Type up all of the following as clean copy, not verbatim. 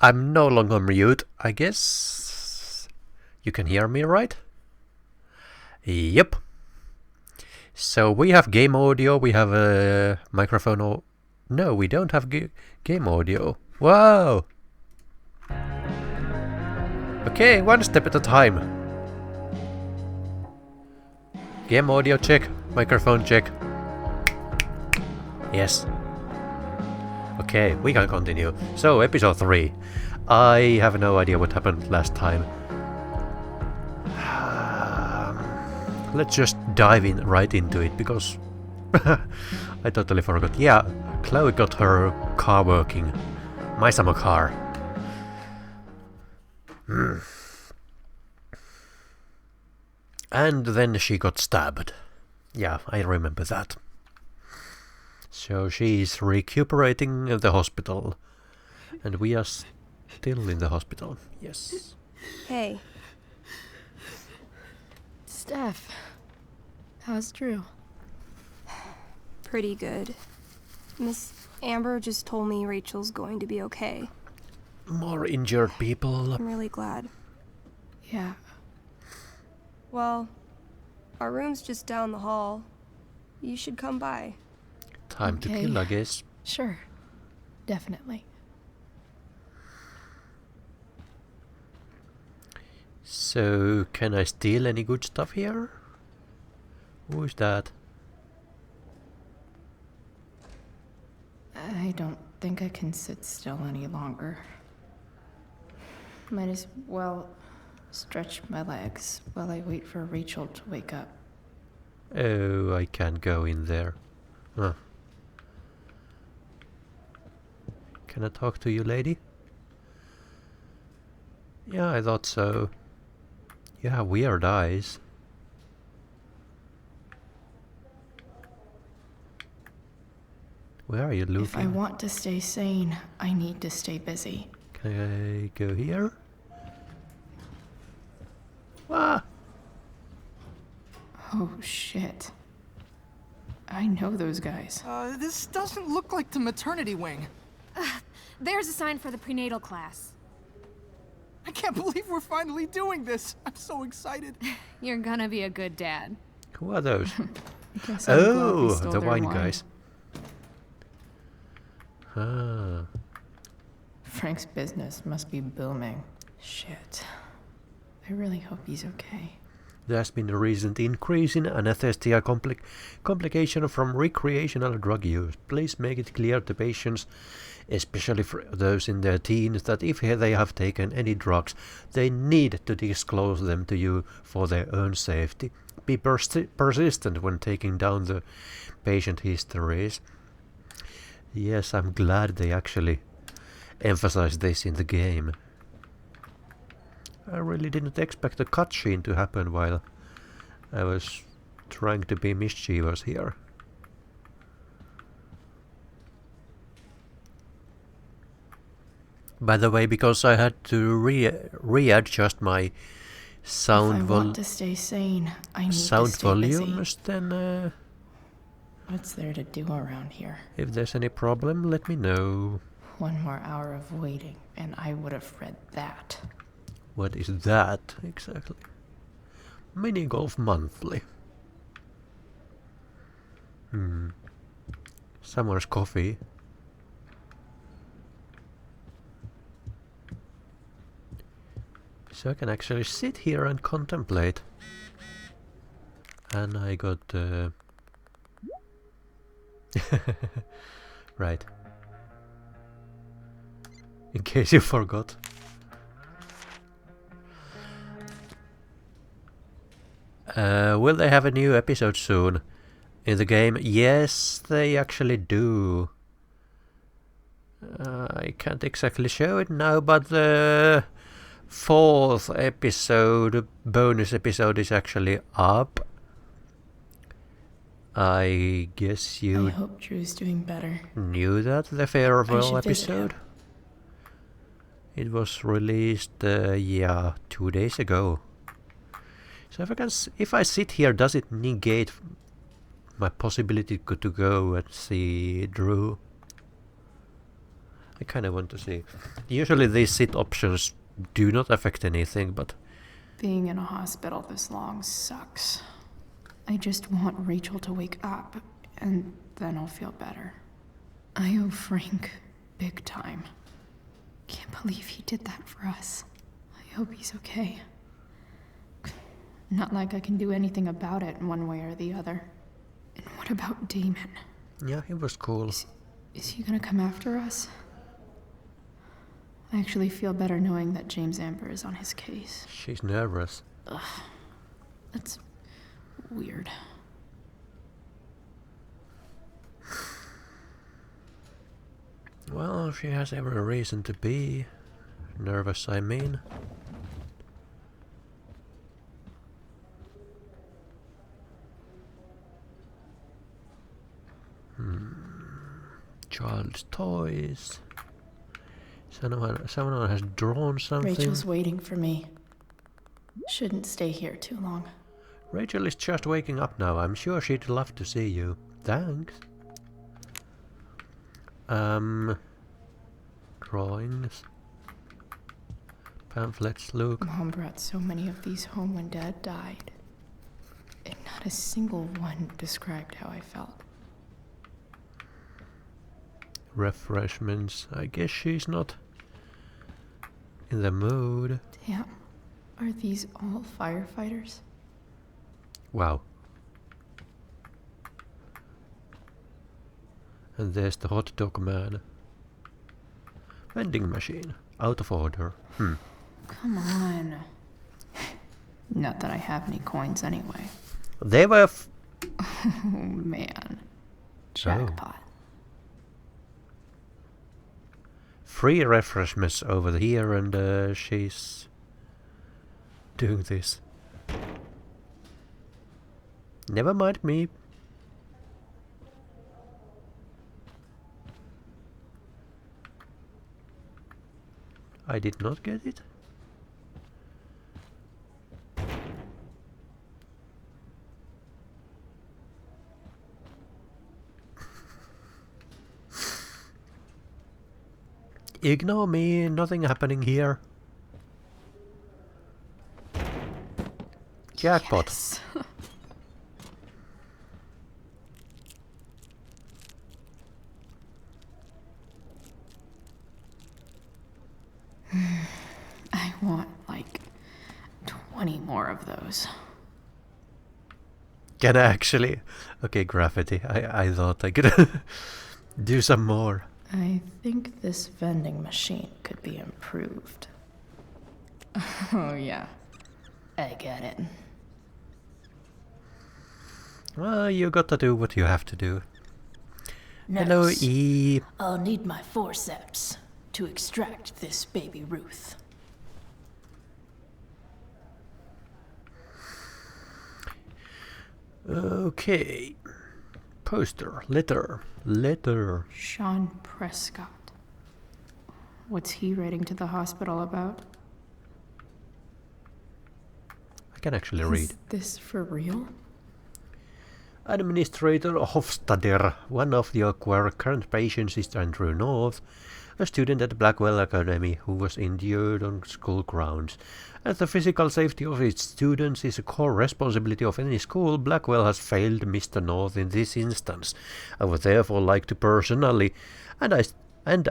I'm no longer mute, I guess. You can hear me, right? Yep. So we have game audio, we have a microphone. No, we don't have game audio. Wow! Okay, one step at a time. Game audio check, microphone check. Yes. Okay, we can continue. So, episode 3. I have no idea what happened last time. Let's just dive right into it, because I totally forgot. Yeah, Chloe got her car working. My summer car. And then she got stabbed. Yeah, I remember that. So she's recuperating at the hospital. And we are still in the hospital. Yes. Hey. Steph, how's Drew? Pretty good. Miss Amber just told me Rachel's going to be okay. More injured people. I'm really glad. Yeah. Well, our room's just down the hall. You should come by. Time to kill, I guess. Sure. Definitely. So, can I steal any good stuff here? Who is that? I don't think I can sit still any longer. Might as well stretch my legs while I wait for Rachel to wake up. Oh, I can't go in there. Huh. Can I talk to you, lady? Yeah, I thought so. You have weird eyes. Where are you looking? If I want to stay sane, I need to stay busy. Can I go here? Ah! Oh, shit. I know those guys. This doesn't look like the maternity wing. There's a sign for the prenatal class. I can't believe we're finally doing this. I'm so excited. You're gonna be a good dad. Who are those? Guess I'm glad we Oh, stole the their wine guys. Ah. Frank's business must be booming. Shit. I really hope he's okay. There has been a recent increase in anesthesia complication from recreational drug use. Please make it clear to patients, especially for those in their teens, that if they have taken any drugs, they need to disclose them to you for their own safety. Be persistent when taking down the patient histories. Yes, I'm glad they actually emphasize this in the game. I really didn't expect a cutscene to happen while I was trying to be mischievous here. By the way, because I had to readjust my sound If I want to stay sane, I need sound to stay busy. volumes, then What's there to do around here? if there's any problem, let me know. One more hour of waiting, and I would have read that. What is that exactly? Mini Golf Monthly. Summer's coffee. So I can actually sit here and contemplate. And I got right. In case you forgot. Will they have a new episode soon in the game? Yes, they actually do. I can't exactly show it now, but the 4th episode, bonus episode, is actually up. I guess you I hope Drew's doing better. knew that, the farewell should visit episode. him. It was released, 2 days ago. So if I sit here, does it negate my possibility to go and see Drew? I kind of want to see. Usually these sit options do not affect anything, but... Being in a hospital this long sucks. I just want Rachel to wake up, and then I'll feel better. I owe Frank big time. Can't believe he did that for us. I hope he's okay. Not like I can do anything about it one way or the other. And what about Damon? Yeah, he was cool. Is he gonna come after us? I actually feel better knowing that James Amber is on his case. She's nervous. Ugh. That's weird. Well, she has every reason to be nervous, I mean. Child's toys. Someone has drawn something. Rachel's waiting for me. Shouldn't stay here too long. Rachel is just waking up now. I'm sure she'd love to see you. Thanks. Drawings. Pamphlets, look. Mom brought so many of these home when Dad died. And not a single one described how I felt. Refreshments. I guess she's not in the mood. Damn. Are these all firefighters? Wow. And there's the hot dog man. Vending machine. Out of order. Come on. Not that I have any coins anyway. They were Oh man. Jackpot. free refreshments over here, and she's doing this. Never mind me. I did not get it. Ignore me, nothing happening here. Jackpot. Yes. I want like 20 more of those. Can I actually... Okay, graffiti. I thought I could do some more. I think this vending machine could be improved. Oh yeah, I get it. Well, you gotta do what you have to do. Nurse, Hello, E. I'll need my forceps to extract this baby Ruth. Okay. Poster. Letter. Sean Prescott. What's he writing to the hospital about? I can actually read. Is this for real? Administrator Hofstadter, one of your current patients is Andrew North, a student at Blackwell Academy who was injured on school grounds. As the physical safety of its students is a core responsibility of any school, Blackwell has failed Mr. North in this instance. I would therefore like to personally, and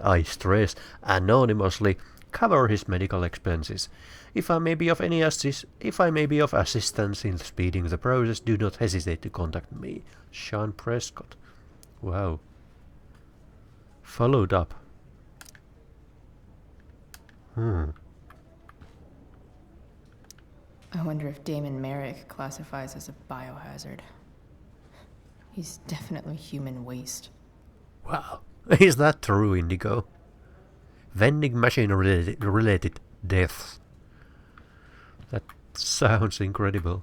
I stress anonymously, cover his medical expenses. If I may be of assistance in speeding the process, do not hesitate to contact me. Sean Prescott. Wow. Followed up. I wonder if Damon Merrick classifies as a biohazard. He's definitely human waste. Wow. Is that true, Indigo? Vending machine related deaths. That sounds incredible.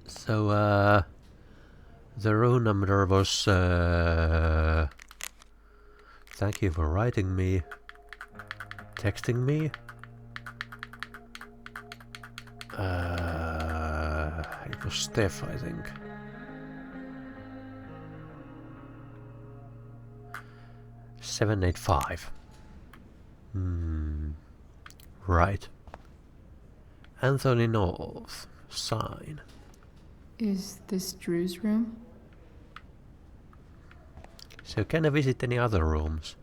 So, the room number was, thank you for writing me, texting me. It was Steph, I think. 785. Right. Anthony North. Sign. Is this Drew's room? So can I visit any other rooms?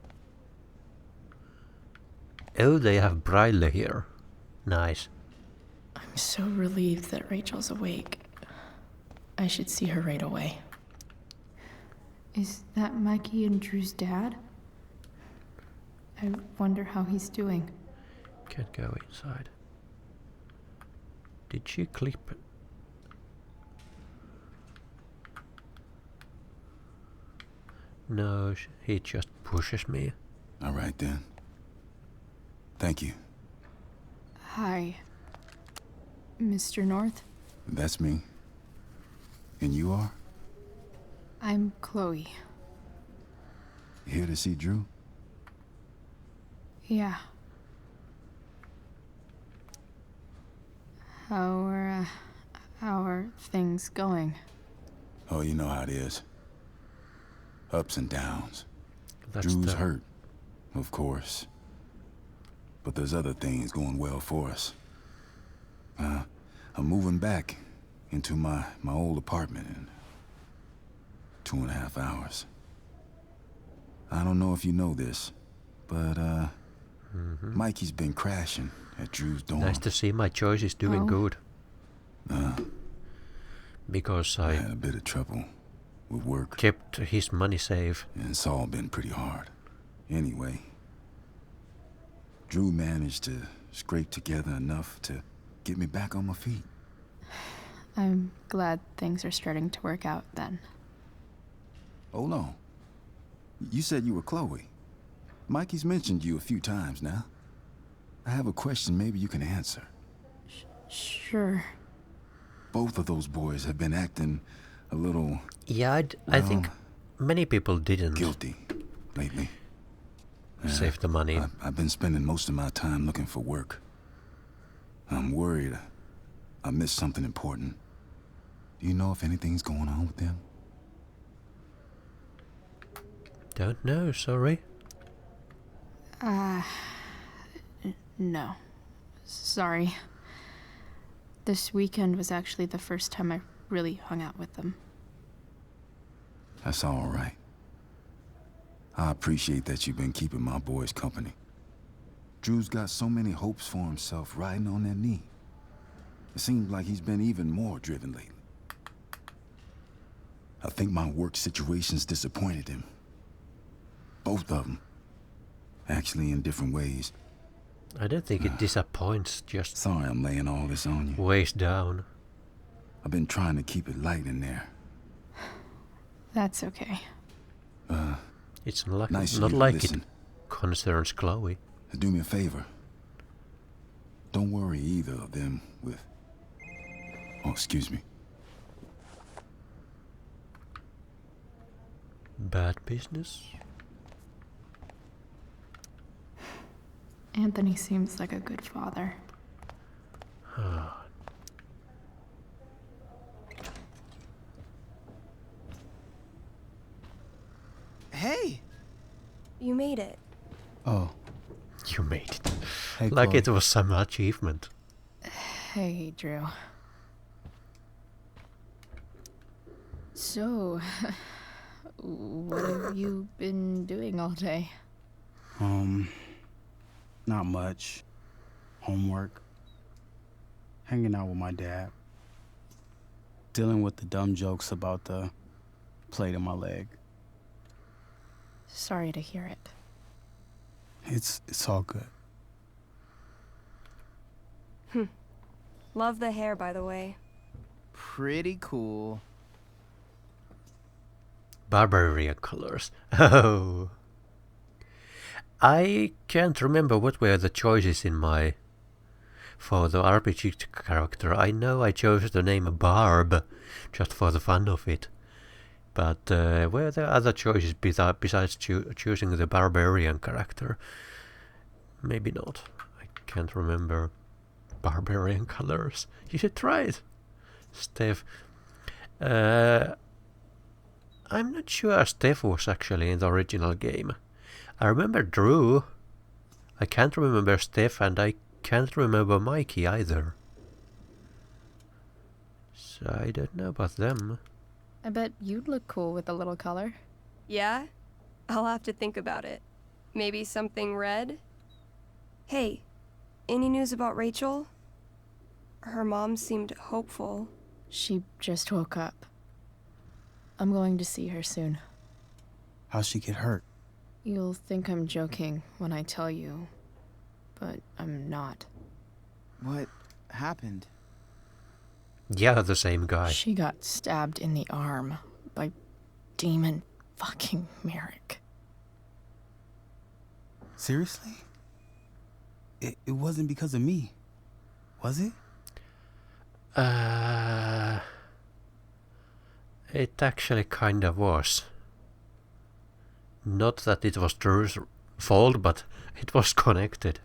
Oh, they have Briley here. Nice. I'm so relieved that Rachel's awake. I should see her right away. Is that Mikey and Drew's dad? I wonder how he's doing. Can't go inside. Did she clip? No, he just pushes me. All right then. Thank you. Hi, Mr. North. That's me. And you are? I'm Chloe. Here to see Drew? Yeah. How are things going? Oh, you know how it is. Ups and downs. That's Drew's hurt, of course. But there's other things going well for us. I'm moving back into my old apartment in 2.5 hours. I don't know if you know this, but Mikey's been crashing at Drew's dorm. Nice to see my choice is doing good. Because I I had a bit of trouble with work, kept his money safe. and it's all been pretty hard. Anyway, Drew managed to scrape together enough to get me back on my feet. I'm glad things are starting to work out then. Hold on. You said you were Chloe. Mikey's mentioned you a few times now. I have a question maybe you can answer. Sure. Both of those boys have been acting a little Yeah, I think many people didn't guilty lately. save the money. I've been spending most of my time looking for work. I'm worried I missed something important. Do you know if anything's going on with them? Don't know, sorry. No. Sorry. This weekend was actually the first time I really hung out with them. That's all right. I appreciate that you've been keeping my boys company. Drew's got so many hopes for himself riding on that knee. It seems like he's been even more driven lately. I think my work situation's disappointed him. Both of them. Actually, in different ways. I don't think it disappoints, just Sorry I'm laying all this on you. weighs down. I've been trying to keep it light in there. That's okay. It's not Nice of not you to like listen. it concerns Chloe. Do me a favor. Don't worry either of them with... Oh, excuse me. Bad business? Anthony seems like a good father. Hey! You made it. Oh, You made it. hey, Like Chloe. it was some achievement. Hey, Drew. So, what have you been doing all day? Not much. Homework. Hanging out with my dad. Dealing with the dumb jokes about the plate in my leg. Sorry to hear it. It's all good. Love the hair, by the way. Pretty cool. Barbarian colors. Oh. I can't remember what were the choices in my... For the RPG character. I know I chose the name Barb, just for the fun of it. But were there other choices besides choosing the barbarian character? Maybe not. I can't remember. Barbarian colors. You should try it, Steph. I'm not sure Steph was actually in the original game. I remember Drew. I can't remember Steph, and I can't remember Mikey either. So I don't know about them. I bet you'd look cool with a little color. Yeah? I'll have to think about it. Maybe something red? Hey, any news about Rachel? Her mom seemed hopeful. She just woke up. I'm going to see her soon. How'd she get hurt? You'll think I'm joking when I tell you, but I'm not. What happened? Yeah, the same guy. She got stabbed in the arm by Demon fucking Merrick. Seriously? It wasn't because of me, was it? It actually kind of was. Not that it was Drew's fault, but it was connected.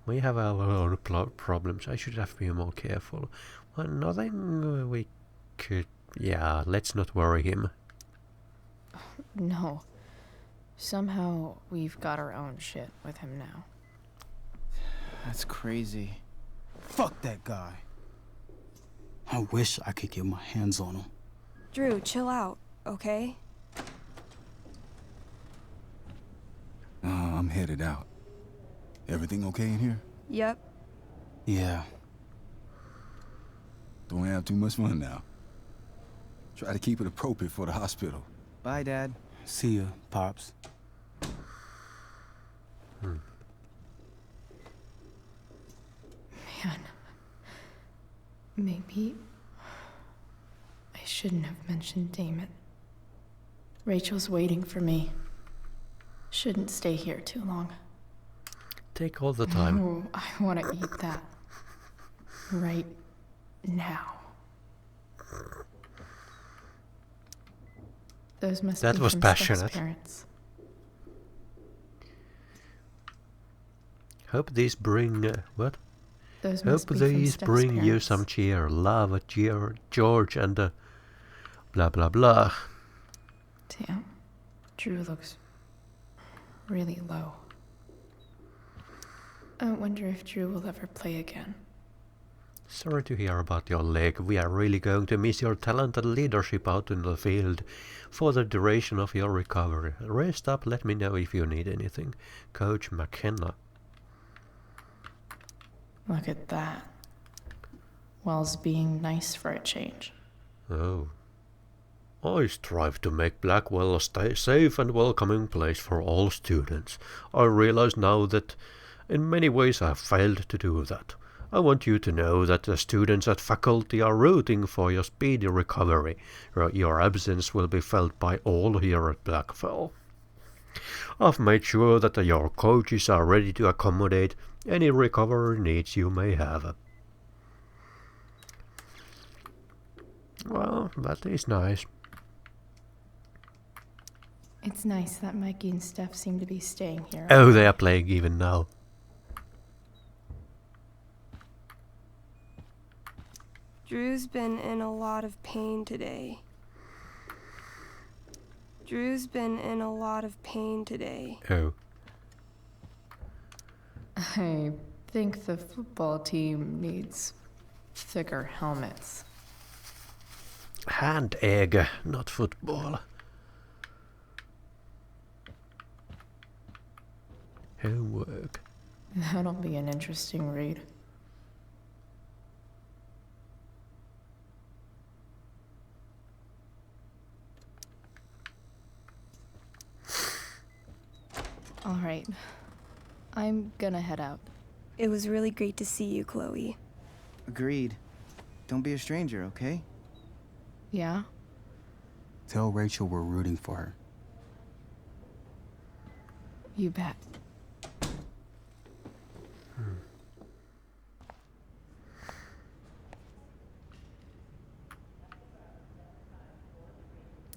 We have our own problems. I should have been more careful. Well, nothing we could... Yeah, let's not worry him. No. Somehow we've got our own shit with him now. That's crazy. Fuck that guy. I wish I could get my hands on him. Drew, chill out, okay? I'm headed out. Everything okay in here? Yep. Yeah. Don't have too much fun now. Try to keep it appropriate for the hospital. Bye, Dad. See ya, Pops. Man. Maybe I shouldn't have mentioned Damon. Rachel's waiting for me. Shouldn't stay here too long. Take all the time. Oh, I want to eat that. Right now. Those must That be was from Steph's passionate. parents. Hope these bring... what? Those must Hope be from these Steph's bring you parents. some cheer. Love, George, and blah blah blah. Damn. Drew looks really low. I wonder if Drew will ever play again. Sorry to hear about your leg. We are really going to miss your talent and leadership out in the field for the duration of your recovery. Rest up, let me know if you need anything. Coach McKenna. Look at that. Wells being nice for a change. Oh. I strive to make Blackwell a safe and welcoming place for all students. I realize now that in many ways I have failed to do that. I want you to know that the students at faculty are rooting for your speedy recovery. Your absence will be felt by all here at Blackwell. I've made sure that your coaches are ready to accommodate any recovery needs you may have. Well, that is nice. It's nice that Mikey and Steph seem to be staying here. Oh, they are playing even now. Drew's been in a lot of pain today. Drew's been in a lot of pain today. Oh. I think the football team needs thicker helmets. Hand egg, not football. Homework. That'll be an interesting read. All right. I'm gonna head out. It was really great to see you, Chloe. Agreed. Don't be a stranger, okay? Yeah? Tell Rachel we're rooting for her. You bet.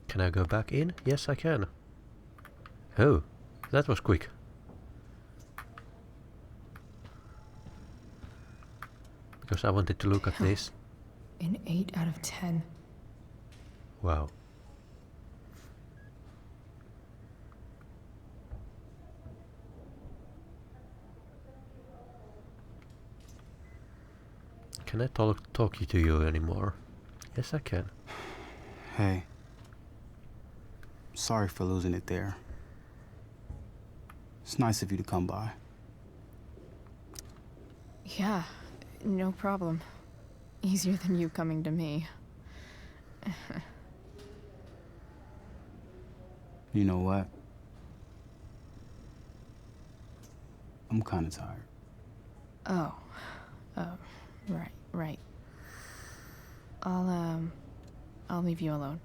Can I go back in? Yes, I can. Oh, that was quick. Because I wanted to look at this. An 8 out of 10. Wow. Can I talk to you anymore? Yes, I can. Hey. Sorry for losing it there. It's nice of you to come by. Yeah, no problem. Easier than you coming to me. You know what? I'm kind of tired. Oh, right. I'll leave you alone.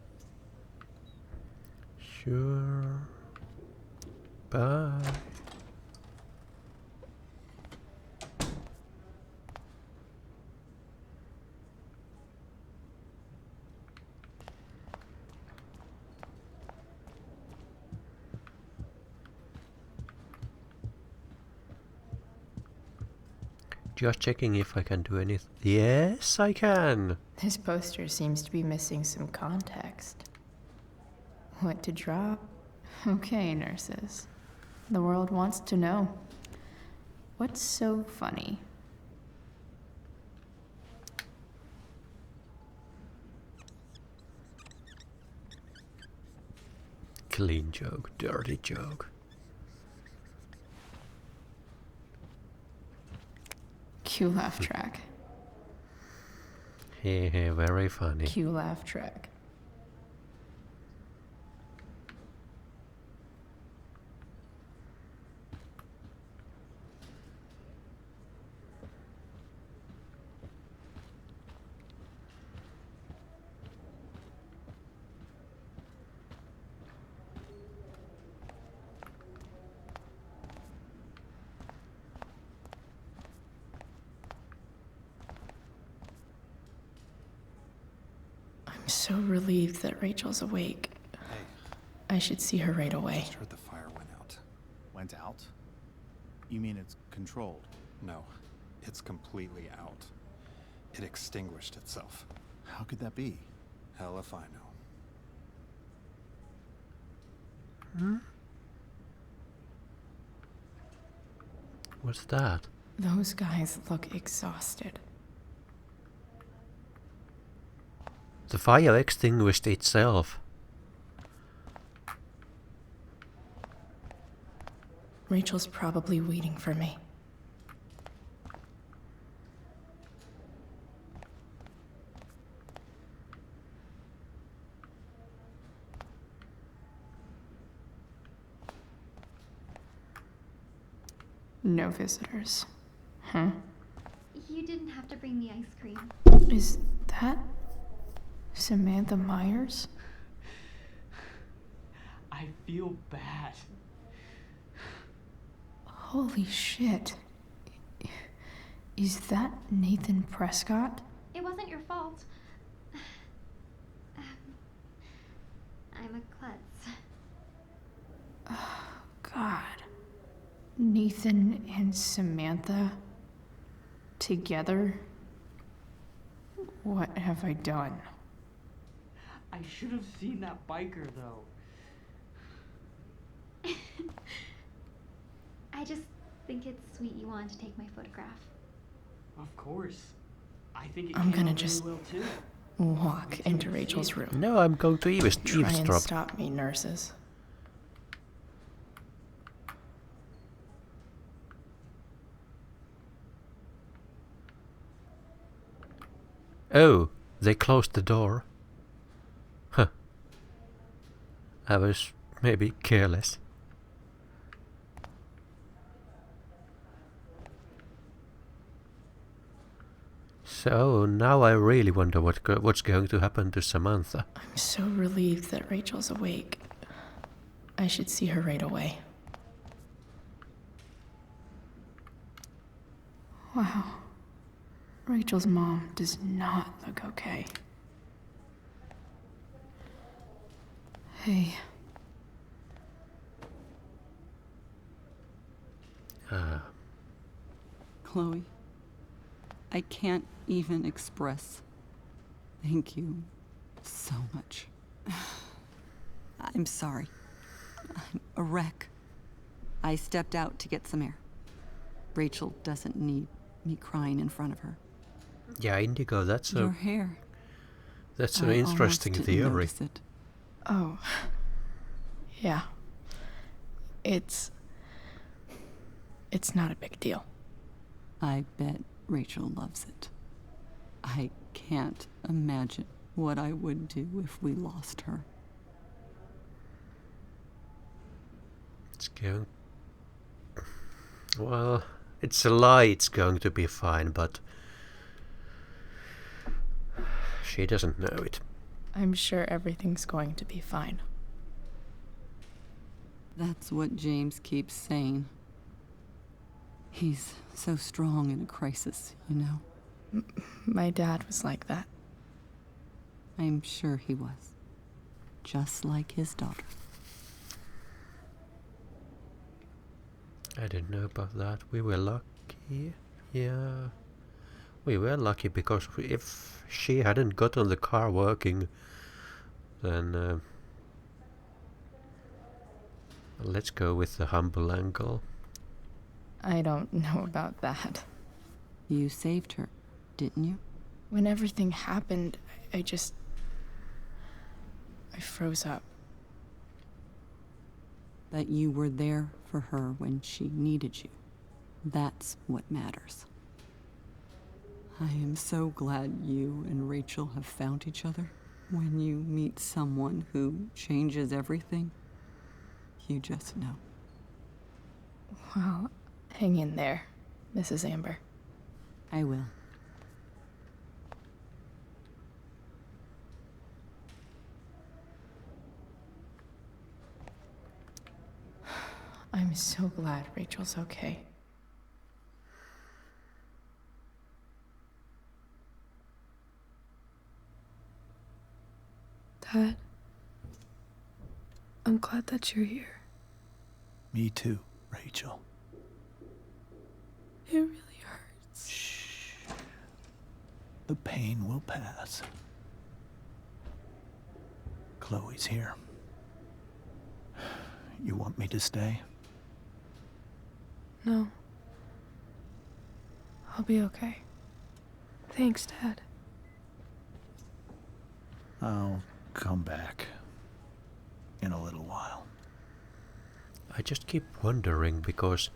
Sure. Bye. Just checking if I can do anything. Yes, I can. This poster seems to be missing some context. What to draw? Okay, nurses. The world wants to know. What's so funny? Clean joke, dirty joke. Cue laugh track. Hehe, very funny. Cue laugh track. I'm so relieved that Rachel's awake. Hey, I should see her right away. just heard the fire went out. Went out? You mean it's controlled? No, it's completely out. It extinguished itself. How could that be? Hell if I know. What's that? Those guys look exhausted. The fire extinguished itself. Rachel's probably waiting for me. No visitors. Huh? You didn't have to bring the ice cream. Is that Samantha Myers? I feel bad. Holy shit. Is that Nathan Prescott? It wasn't your fault. I'm a klutz. Oh, God. Nathan and Samantha together? What have I done? I should have seen that biker, though. I just think it's sweet you wanted to take my photograph. Of course. I think it I'm came gonna out just really well, too. walk into Rachel's room. No, I'm going to Try and eavesdrop. stop me, nurses. Oh, they closed the door. Huh. I was maybe careless. So now I really wonder what's going to happen to Samantha. I'm so relieved that Rachel's awake. I should see her right away. Wow. Rachel's mom does not look okay. Hey. Chloe, I can't even express thank you so much. I'm sorry. I'm a wreck. I stepped out to get some air. Rachel doesn't need me crying in front of her. Yeah, Indigo, that's Your hair. That's I an interesting almost didn't theory. notice it. Oh. Yeah. It's not a big deal. I bet Rachel loves it. I can't imagine what I would do if we lost her. It's going... Well, it's a lie, it's going to be fine, but... she doesn't know it. I'm sure everything's going to be fine. That's what James keeps saying. He's so strong in a crisis, you know? My dad was like that. I'm sure he was. Just like his daughter. I didn't know about that. We were lucky. Yeah. We were lucky because if she hadn't gotten the car working, then... let's go with the humble angle. I don't know about that. You saved her, didn't you? When everything happened, I froze up. That you were there for her when she needed you. That's what matters. I am so glad you and Rachel have found each other. When you meet someone who changes everything, you just know. Well, hang in there, Mrs. Amber. I will. I'm so glad Rachel's okay. Dad, I'm glad that you're here. Me too, Rachel. It really hurts. Shh. The pain will pass. Chloe's here. You want me to stay? No. I'll be okay. Thanks, Dad. I'll come back in a little while. I just keep wondering because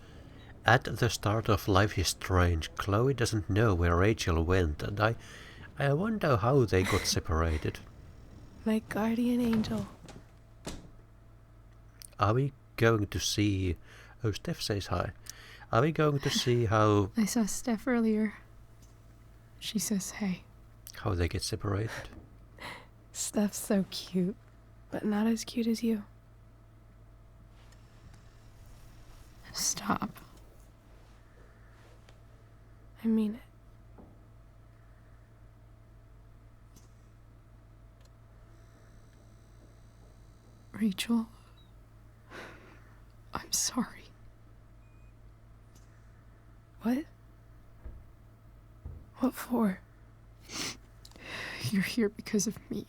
at the start of Life is Strange, Chloe doesn't know where Rachel went, and I wonder how they got separated. My guardian angel. Are we going to see... Oh, Steph says hi. Are we going to see how... I saw Steph earlier. She says hey. how they get separated? Steph's so cute, but not as cute as you. Stop. I mean it. Rachel, I'm sorry. What? What for? You're here because of me.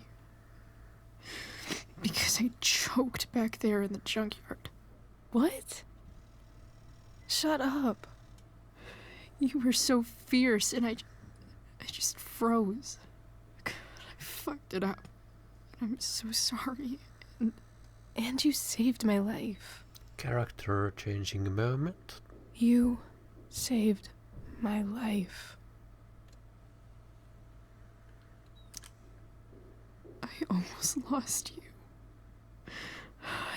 Because I choked back there in the junkyard. What? Shut up. You were so fierce and I just froze. I fucked it up. I'm so sorry. And you saved my life. Character changing moment. You saved my life. I almost lost you.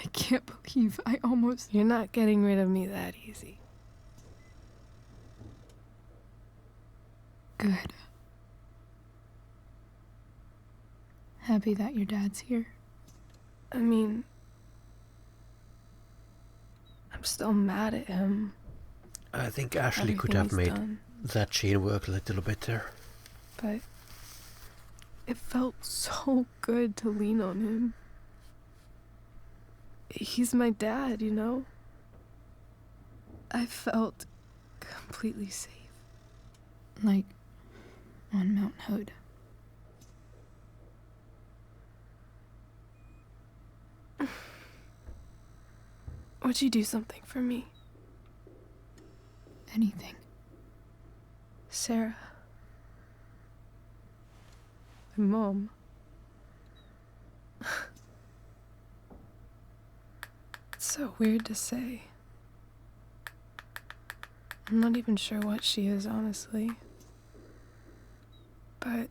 I can't believe I almost... You're not getting rid of me that easy. Good. Happy that your dad's here. I mean, I'm still mad at him. I think Ashley could have made that scene work a little better. But it felt so good to lean on him. He's my dad, you know? I felt completely safe. Like on Mount Hood. Would you do something for me? Anything. Sarah. My mom. It's so weird to say. I'm not even sure what she is, honestly. But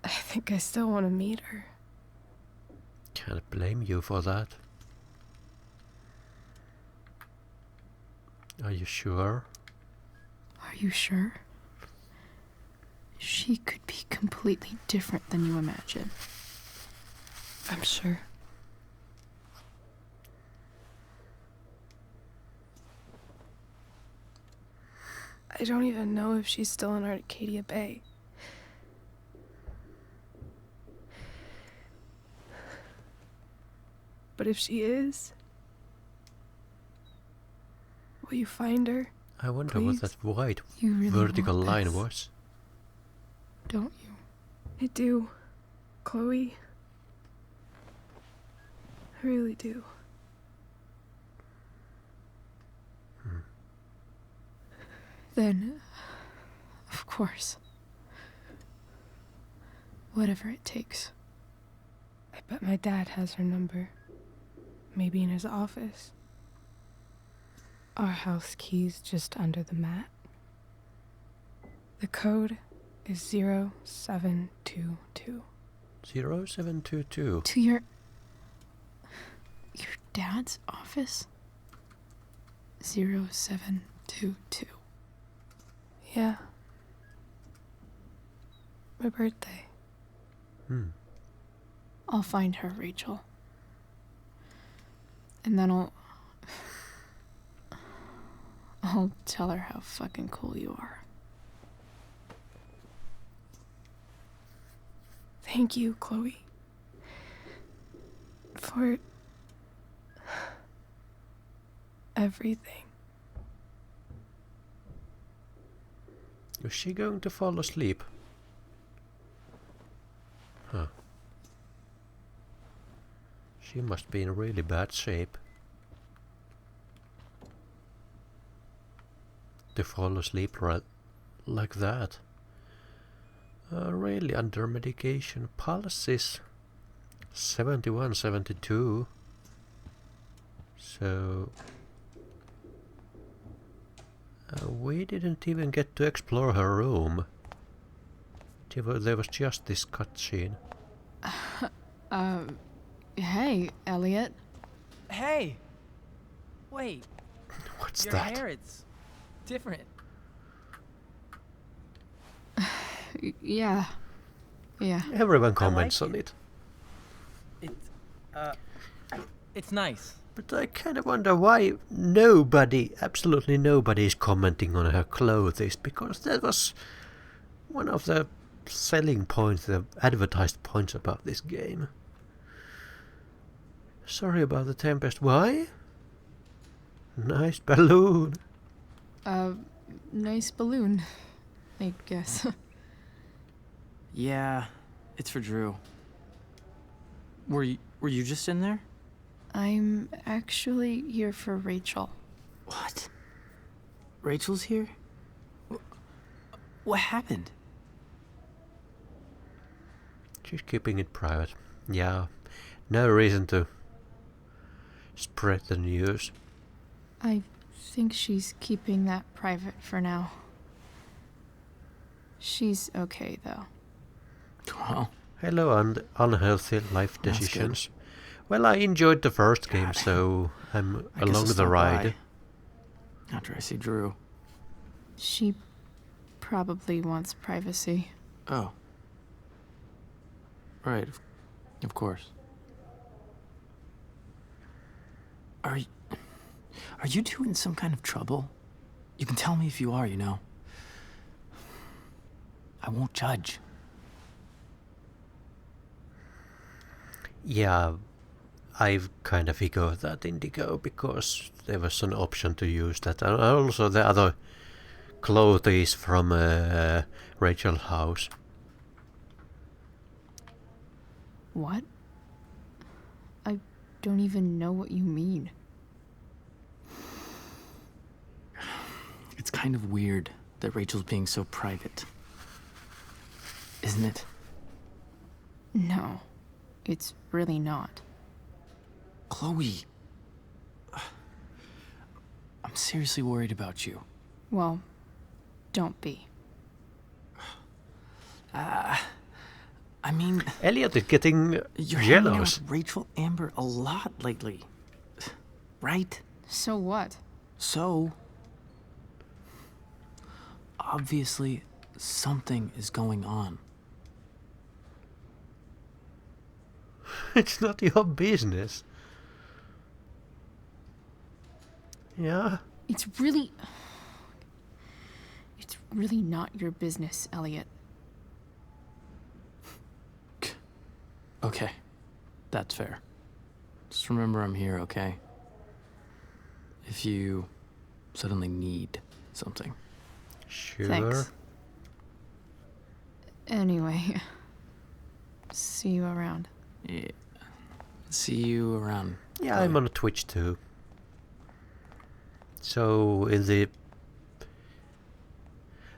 I think I still want to meet her. Can't blame you for that. Are you sure? Are you sure? She could be completely different than you imagine. I'm sure. I don't even know if she's still in Arcadia Bay. But if she is, will you find her? I wonder please? what that white You really vertical want line this, was. don't you? I do, Chloe. I really do. Then, of course. Whatever it takes. I bet my dad has her number. Maybe in his office. Our house key's just under the mat. The code is 0722. 0722. To your dad's office? 0722. Yeah. My birthday. I'll find her, Rachel. And then I'll tell her how fucking cool you are. Thank you, Chloe. For everything. Is she going to fall asleep? Huh. She must be in really bad shape. To fall asleep like that. Really under medication. Pulse is 71, 72. So... we didn't even get to explore her room. There was just this cutscene. Hey, Elliot. Hey! Wait. What's Your that? hair, it's different. Yeah. Everyone comments on it. It's nice. But I kind of wonder why nobody, absolutely nobody is commenting on her clothes, because that was one of the selling points, the advertised points about this game. Sorry about the Tempest. Why? Nice balloon. Nice balloon, I guess. Yeah, it's for Drew. Were you just in there? I'm actually here for Rachel. What? Rachel's here? What happened? She's keeping it private. Yeah, no reason to spread the news. I think she's keeping that private for now. She's okay, though. Well, hello, and unhealthy life decisions. Well, I enjoyed the first game, so I'm along the ride. After I see Drew. She probably wants privacy. Oh. Right, of course. Are you two in some kind of trouble? You can tell me if you are, you know. I won't judge. Yeah, I've kind of figured that Indigo, because there was an option to use that. And also the other clothes from Rachel's house. What? I don't even know what you mean. It's kind of weird that Rachel's being so private. isn't it? No, it's really not. Chloe. I'm seriously worried about you. Well, don't be. I mean... Elliot is getting you're hanging out jealous. with Rachel Amber a lot lately. Right? So what? So... obviously, something is going on. It's not your business. Yeah? It's really not your business, Elliot. Okay. That's fair. Just remember I'm here, okay? If you suddenly need something. Sure. Thanks. Anyway, see you around. Yeah. See you around. Yeah, I'm on Twitch too. So in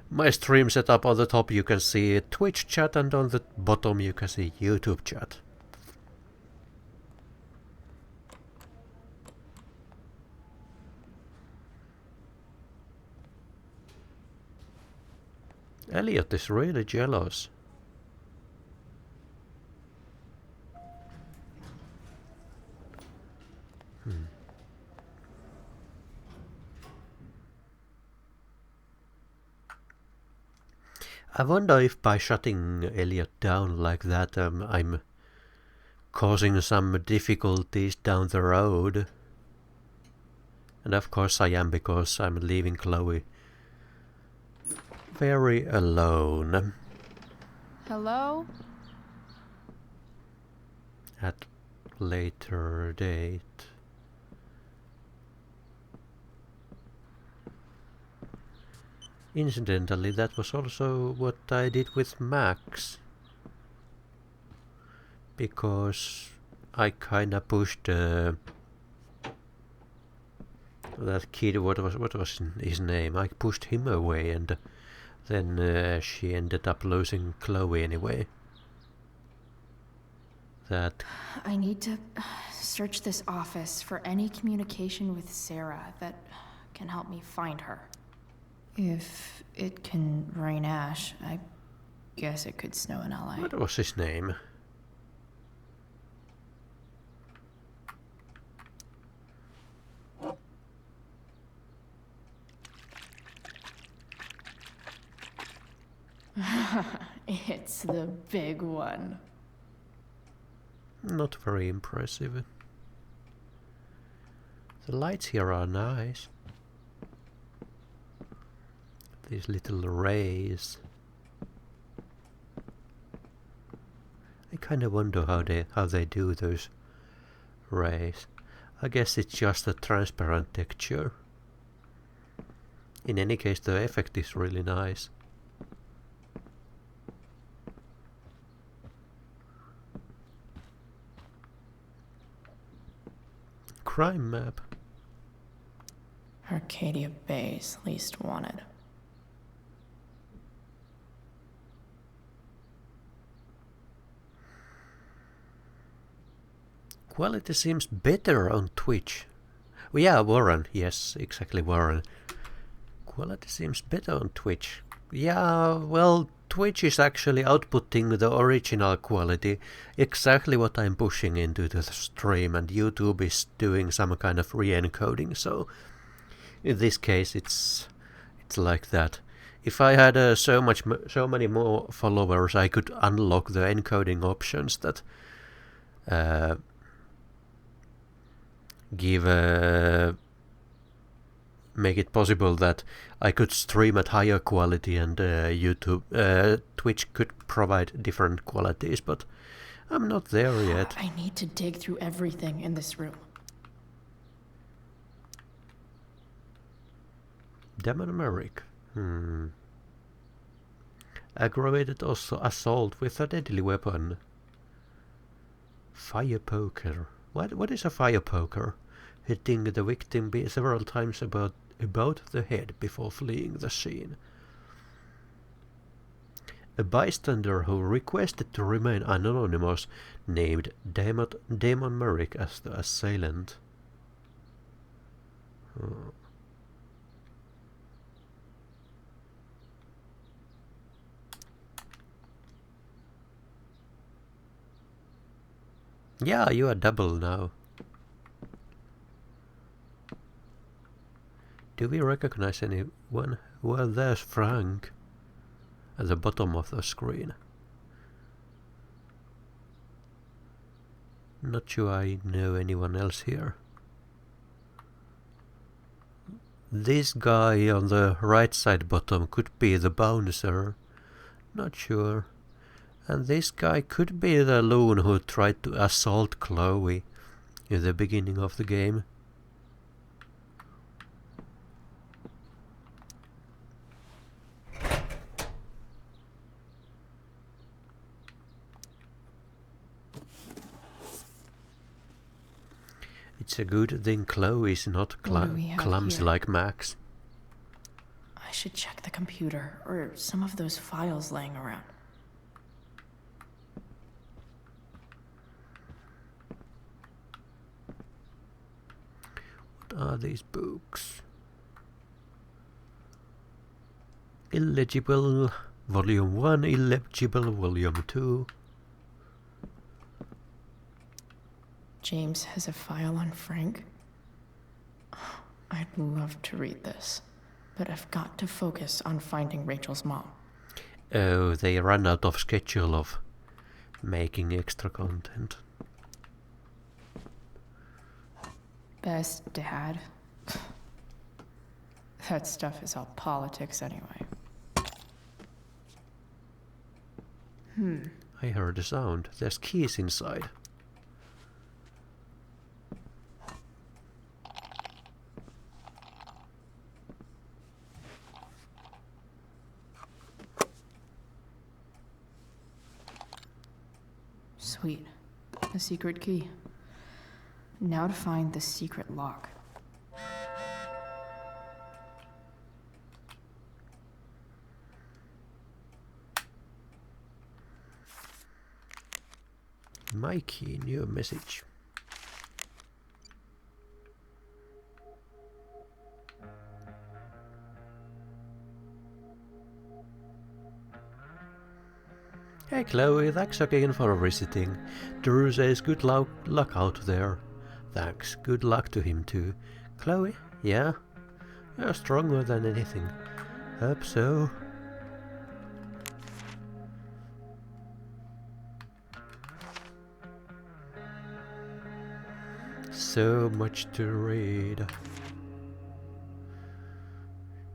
my stream setup on the top you can see Twitch chat, and on the bottom you can see YouTube chat. Elliot is really jealous. I wonder if by shutting Elliot down like that I'm causing some difficulties down the road. And of course I am, because I'm leaving Chloe very alone. Hello? At later date. Incidentally, that was also what I did with Max. Because I kinda pushed that kid, what was his name? I pushed him away, and then she ended up losing Chloe anyway. That... I need to search this office for any communication with Sarah that can help me find her. If it can rain ash, I guess it could snow in LA. What was his name? It's the big one. Not very impressive. The lights here are nice. These little rays. I kinda wonder how they do those rays. I guess it's just a transparent texture. In any case, the effect is really nice. Crime map. Arcadia Bay's least wanted. Quality seems better on Twitch. Oh, yeah, Warren. Yes, exactly, Warren. Quality seems better on Twitch. Yeah, well, Twitch is actually outputting the original quality, exactly what I'm pushing into the stream, and YouTube is doing some kind of re-encoding, so in this case it's like that. If I had so many more followers, I could unlock the encoding options that make it possible that I could stream at higher quality, and Twitch could provide different qualities, but I'm not there yet. I need to dig through everything in this room. Demon Merrick. Aggravated also assault with a deadly weapon. Fire poker. What is a fire poker? Hitting the victim several times about the head before fleeing the scene. A bystander who requested to remain anonymous named Damon Merrick as the assailant. Yeah, you are double now. Do we recognize anyone? Well, there's Frank at the bottom of the screen. Not sure I know anyone else here. This guy on the right side bottom could be the bouncer. Not sure. And this guy could be the loon who tried to assault Chloe in the beginning of the game. It's a good thing Chloe's not clumsy here? like Max. I should check the computer or some of those files laying around. What are these books? Illegible Volume 1, Illegible Volume 2. James has a file on Frank. I'd love to read this, but I've got to focus on finding Rachel's mom. Oh, they ran out of schedule of making extra content. Best dad. That stuff is all politics anyway. I heard a sound. There's keys inside. Sweet. A secret key. Now to find the secret lock. Mikey, new message. Hey Chloe, thanks again for visiting. Drew says good luck out there. Thanks, good luck to him too. Chloe, yeah? You're stronger than anything. Hope so. So much to read.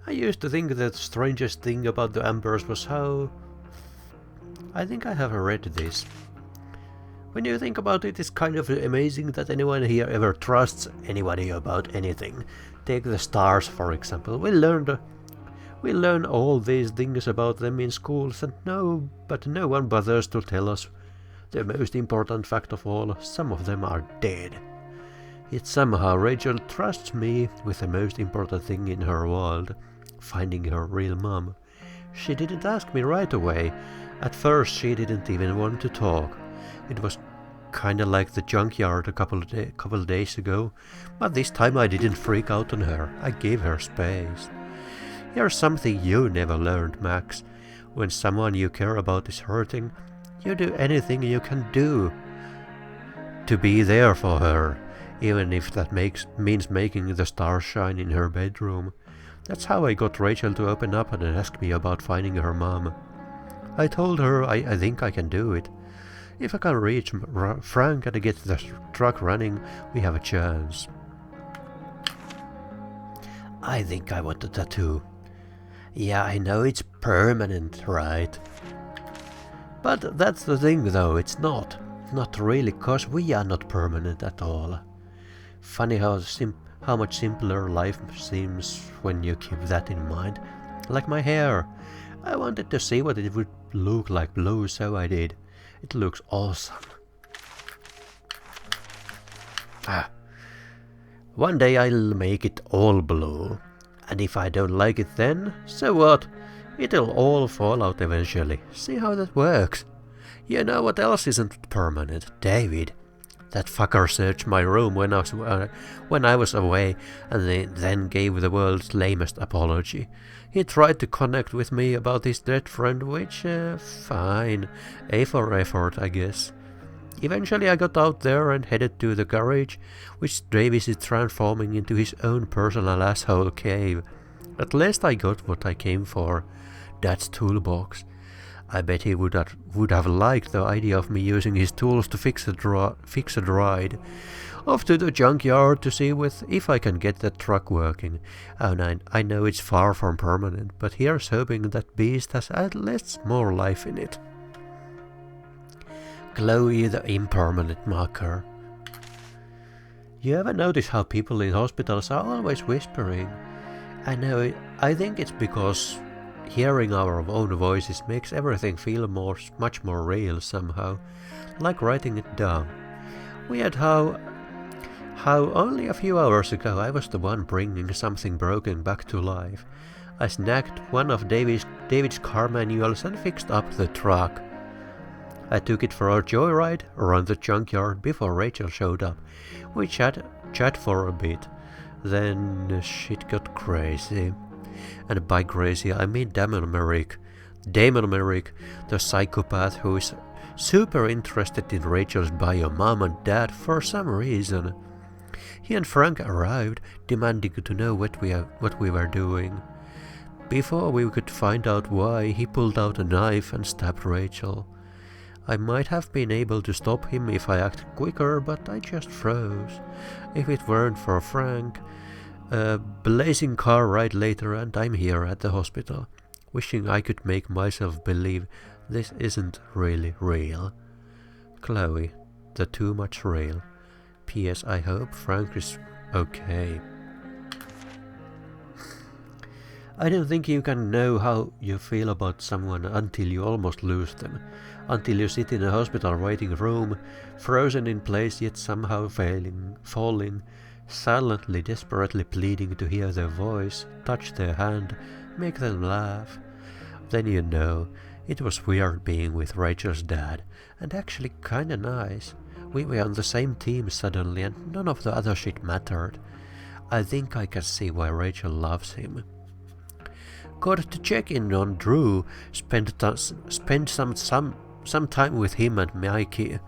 I used to think that the strangest thing about the Ambers was how... I think I have read this. When you think about it, it's kind of amazing that anyone here ever trusts anybody about anything. Take the stars, for example. We learn all these things about them in schools, and no one bothers to tell us the most important fact of all. Some of them are dead. Yet somehow Rachel trusts me with the most important thing in her world, finding her real mom. She didn't ask me right away. At first she didn't even want to talk. It was kinda like the junkyard a couple days ago, but this time I didn't freak out on her. I gave her space. Here's something you never learned, Max. When someone you care about is hurting, you do anything you can do to be there for her, even if that means making the stars shine in her bedroom. That's how I got Rachel to open up and ask me about finding her mom. I told her I think I can do it. If I can reach Frank and get the truck running, we have a chance. I think I want a tattoo. Yeah, I know it's permanent, right? But that's the thing though, it's not. Not really, cause we are not permanent at all. Funny how much simpler life seems when you keep that in mind. Like my hair. I wanted to see what it would look like blue, so I did. It looks awesome. One day I'll make it all blue. And if I don't like it then, so what? It'll all fall out eventually. See how that works. You know what else isn't permanent? David. That fucker searched my room when I was away and then gave the world's lamest apology. He tried to connect with me about his dead friend, which, fine. A for effort, I guess. Eventually I got out there and headed to the garage, which Davis is transforming into his own personal asshole cave. At least I got what I came for. Dad's toolbox. I bet he would have liked the idea of me using his tools to fix a ride. Off to the junkyard to see if I can get that truck working. And I know it's far from permanent, but here's hoping that beast has at least more life in it. Chloe the impermanent marker. You ever notice how people in hospitals are always whispering? I know, I think it's because hearing our own voices makes everything feel much more real somehow, like writing it down. Weird how only a few hours ago I was the one bringing something broken back to life. I snagged one of David's car manuals and fixed up the truck. I took it for a joyride around the junkyard before Rachel showed up. We chat for a bit. Then shit got crazy. And by crazy I mean Damon Merrick. The psychopath who is super interested in Rachel's bio mom and dad for some reason. He and Frank arrived, demanding to know what we were doing. Before we could find out why, he pulled out a knife and stabbed Rachel. I might have been able to stop him if I acted quicker, but I just froze. If it weren't for Frank, a blazing car ride later and I'm here at the hospital, wishing I could make myself believe this isn't really real. Chloe, the too much real. P.S. I hope Frank is okay. I don't think you can know how you feel about someone until you almost lose them. Until you sit in a hospital waiting room, frozen in place yet somehow falling, silently, desperately pleading to hear their voice, touch their hand, make them laugh. Then you know, it was weird being with Rachel's dad, and actually kinda nice. We were on the same team suddenly and none of the other shit mattered. I think I can see why Rachel loves him. Got to check in on Drew, spend some time with him and Mikey.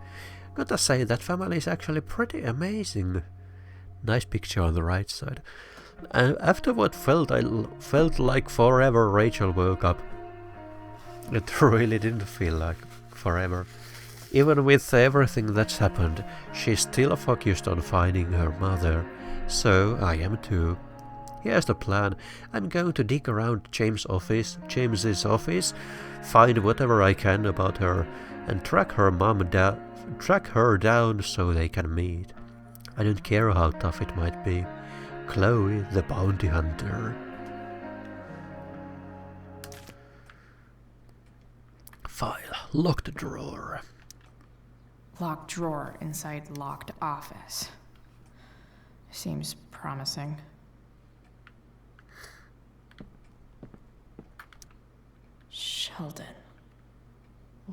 Gotta say that family is actually pretty amazing. Nice picture on the right side. And after what felt like forever, Rachel woke up. It really didn't feel like forever. Even with everything that's happened, she's still focused on finding her mother. So I am too. Here's the plan. I'm going to dig around James's office, find whatever I can about her, and track her down so they can meet. I don't care how tough it might be. Chloe the bounty hunter. File. Locked drawer. Locked drawer inside locked office. Seems promising. Sheldon.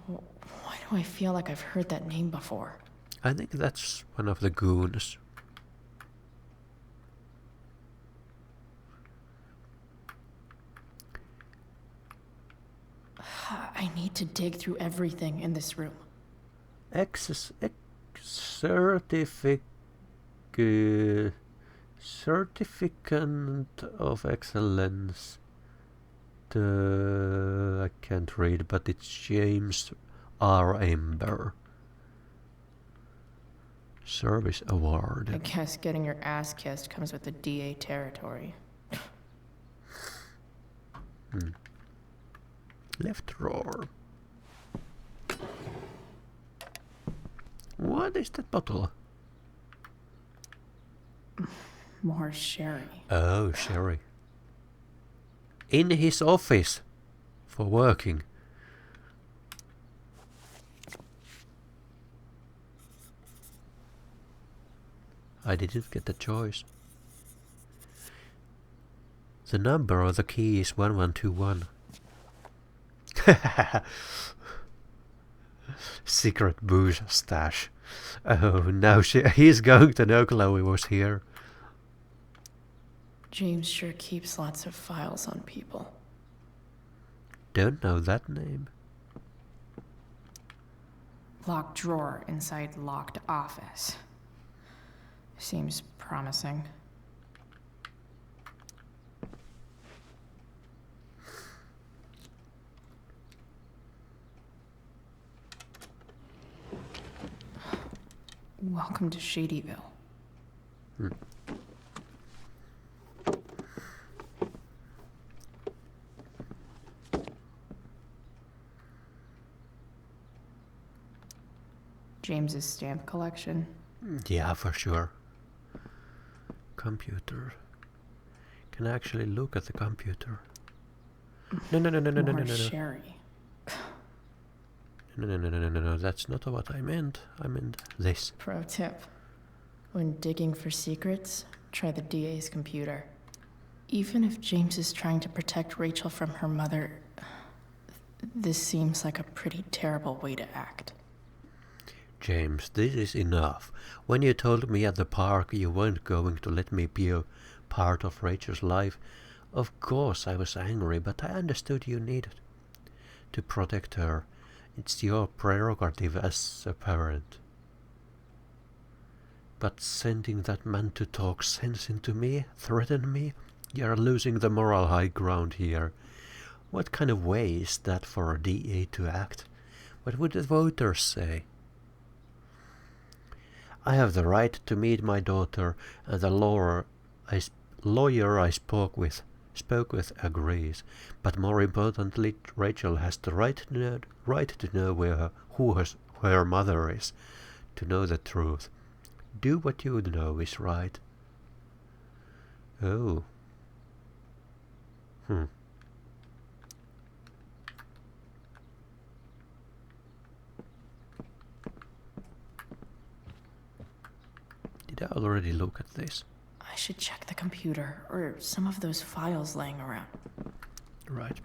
Why do I feel like I've heard that name before? I think that's one of the goons. I need to dig through everything in this room. Certificate of excellence. I can't read, but it's James R. Amber. Service award. I guess getting your ass kissed comes with the DA territory. Left drawer. What is that bottle? More sherry. Oh, sherry. In his office. For working. I didn't get the choice. The number or the key is 1121. Secret booze stash. Oh, now he's going to know Chloe was here. James sure keeps lots of files on people. Don't know that name. Locked drawer inside locked office. Seems promising. Welcome to Shadyville. Hmm. James's stamp collection. Yeah, for sure. Computer. Can I actually look at the computer? No. More sherry. No, that's not what I meant. I meant this. Pro tip. When digging for secrets, try the DA's computer. Even if James is trying to protect Rachel from her mother, this seems like a pretty terrible way to act. James, this is enough. When you told me at the park you weren't going to let me be a part of Rachel's life, of course I was angry, but I understood you needed to protect her. It's your prerogative as a parent. But sending that man to talk sense into me, threaten me, you're losing the moral high ground here. What kind of way is that for a DA to act? What would the voters say? I have the right to meet my daughter, and the lawyer I spoke with agrees. But more importantly, Rachel has the right to know who her mother is, to know the truth. Do what you know is right. Oh. Did I already look at this? I should check the computer, or some of those files laying around. Right.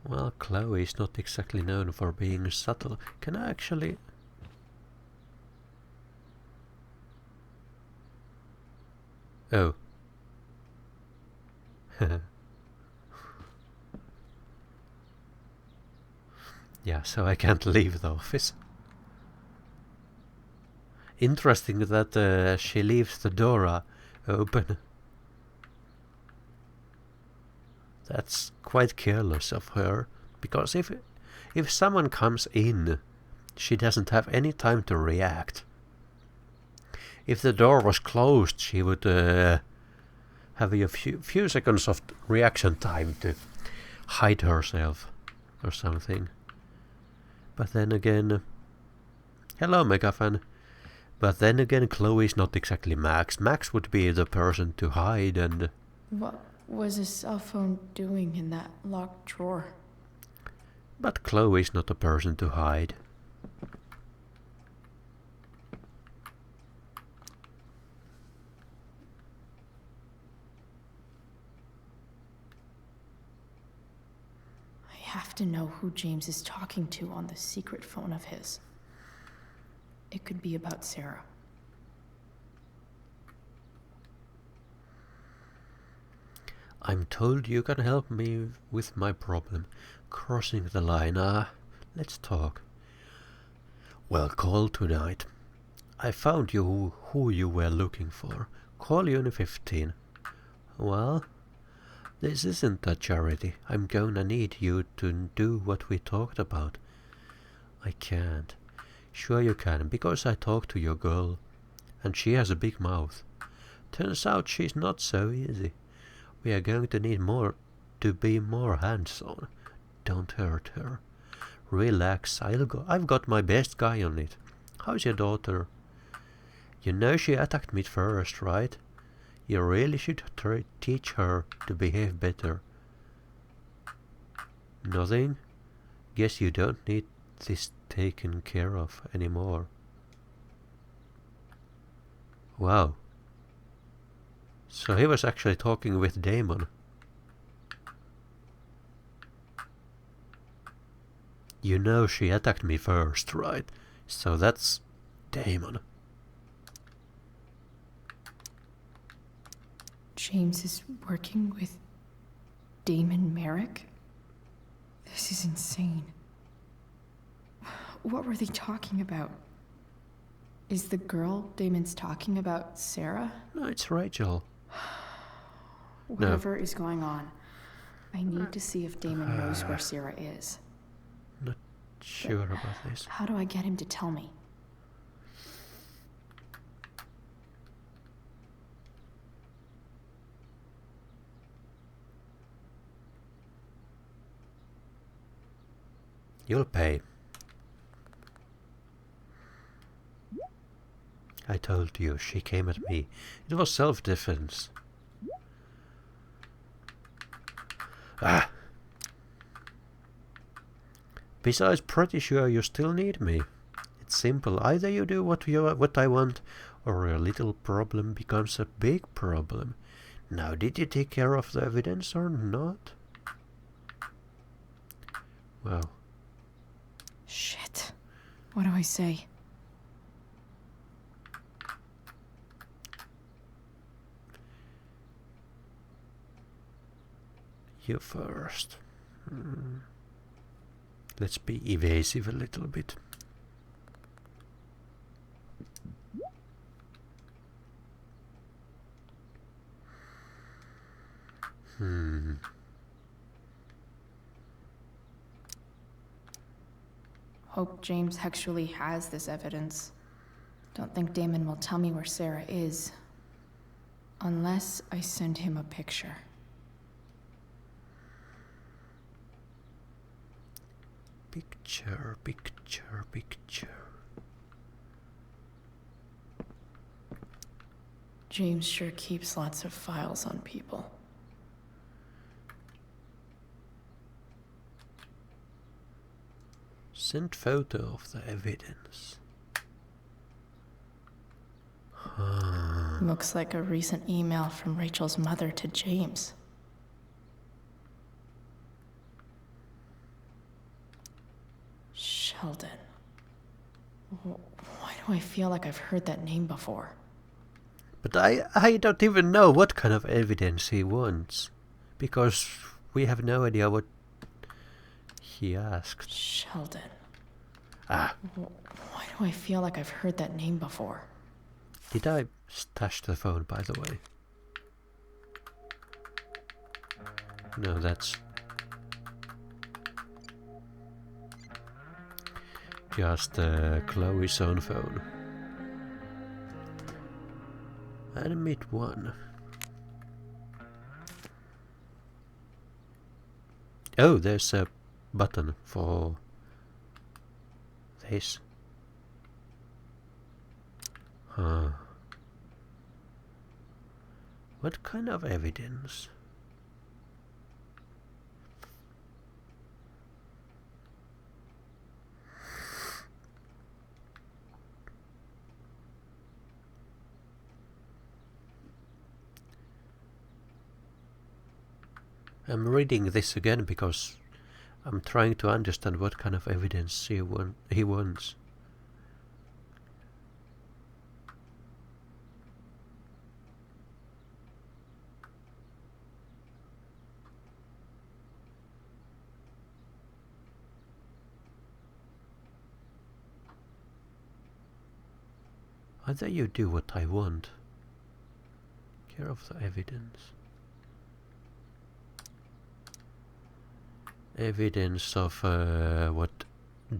Well, Chloe is not exactly known for being subtle. Can I actually... Oh. Yeah, so I can't leave the office. Interesting that she leaves the door open. That's quite careless of her, because if someone comes in, she doesn't have any time to react. If the door was closed, she would have a few seconds of reaction time to hide herself or something. But then again, hello Megafan. But then again, Chloe's not exactly Max. Max would be the person to hide and... What was his cell phone doing in that locked drawer? But Chloe's not a person to hide. I have to know who James is talking to on the secret phone of his. It could be about Sarah. I'm told you can help me with my problem. Crossing the line. Let's talk. Well, call tonight. I found you who you were looking for. Call you in 15. Well, this isn't a charity. I'm gonna need you to do what we talked about. I can't. Sure you can, because I talked to your girl, and she has a big mouth. Turns out she's not so easy. We are going to need to be more hands-on. Don't hurt her. Relax, I've got my best guy on it. How's your daughter? You know she attacked me first, right? You really should teach her to behave better. Nothing? Guess you don't need this taken care of anymore. Wow. So he was actually talking with Damon. You know she attacked me first, right? So that's Damon. James is working with Damon Merrick? This is insane. What were they talking about? Is the girl Damon's talking about Sarah? No, it's Rachel. Whatever is going on, I need to see if Damon knows where Sarah is. Not sure about this. How do I get him to tell me? You'll pay. I told you, she came at me. It was self-defense. Ah! Besides, pretty sure you still need me. It's simple. Either you do what I want, or a little problem becomes a big problem. Now, did you take care of the evidence or not? Well. Shit. What do I say? You first. Let's be evasive a little bit. Hope James actually has this evidence. Don't think Damon will tell me where Sarah is. Unless I send him a picture. Picture, picture, picture. James sure keeps lots of files on people. Send photo of the evidence. Looks like a recent email from Rachel's mother to James. Sheldon. Why do I feel like I've heard that name before? But I don't even know what kind of evidence he wants. Because we have no idea what he asked. Sheldon. Ah. Why do I feel like I've heard that name before? Did I stash the phone, by the way? No, that's just Chloe's own phone. Admit one. Oh, there's a button for this. What kind of evidence? I'm reading this again because I'm trying to understand what kind of evidence he wants. Either you do what I want. Care of the evidence. Evidence of what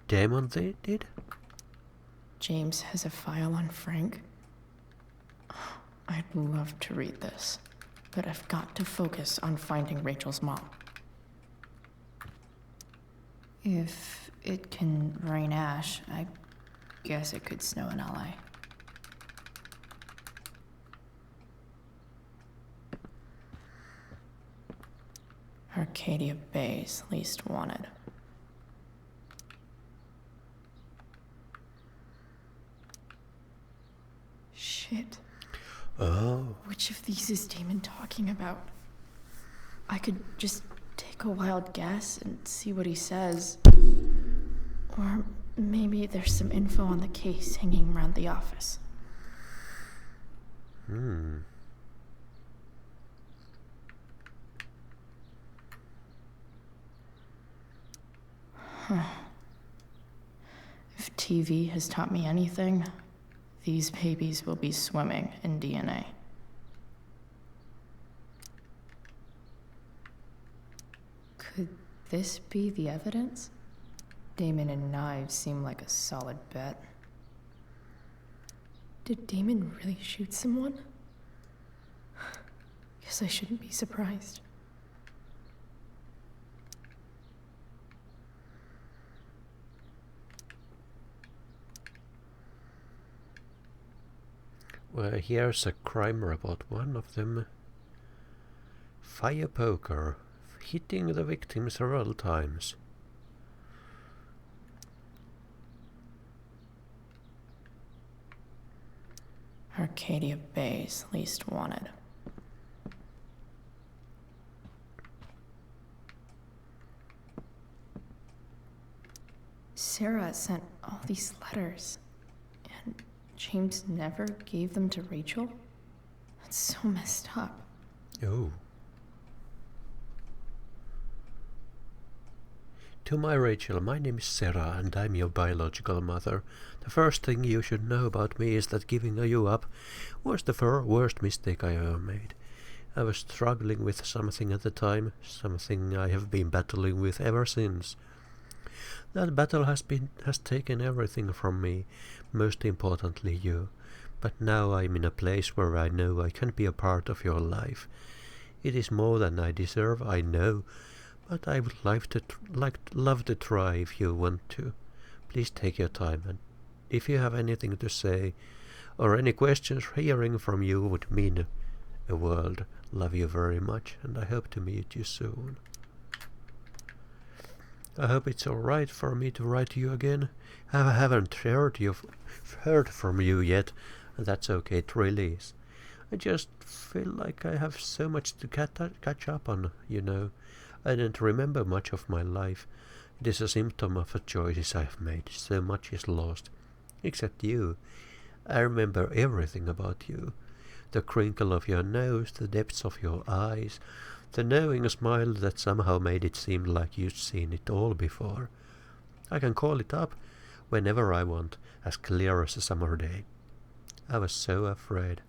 Damon did? James has a file on Frank. I'd love to read this, but I've got to focus on finding Rachel's mom. If it can rain ash, I guess it could snow in LA. Arcadia Bay's least wanted. Shit. Oh. Which of these is Damon talking about? I could just take a wild guess and see what he says. Or maybe there's some info on the case hanging around the office. If TV has taught me anything, these babies will be swimming in DNA. Could this be the evidence? Damon and knives seem like a solid bet. Did Damon really shoot someone? Guess I shouldn't be surprised. Well, here's a crime report. One of them, fire poker, hitting the victim several times. Arcadia Bay's least wanted. Sarah sent all these letters, and James never gave them to Rachel? That's so messed up. Oh. To my Rachel, my name is Sarah and I'm your biological mother. The first thing you should know about me is that giving you up was the worst mistake I ever made. I was struggling with something at the time, something I have been battling with ever since. That battle has taken everything from me, most importantly you. But now I'm in a place where I know I can be a part of your life. It is more than I deserve, I know, but I would love to try if you want to. Please take your time, and if you have anything to say or any questions, hearing from you would mean a world. Love you very much, and I hope to meet you soon. I hope it's alright for me to write to you again. I haven't heard from you yet, and that's okay, it really is. I just feel like I have so much to catch up on, you know. I don't remember much of my life. It is a symptom of the choices I have made. So much is lost. Except you. I remember everything about you. The crinkle of your nose, the depths of your eyes, the knowing smile that somehow made it seem like you'd seen it all before. I can call it up whenever I want, as clear as a summer day. I was so afraid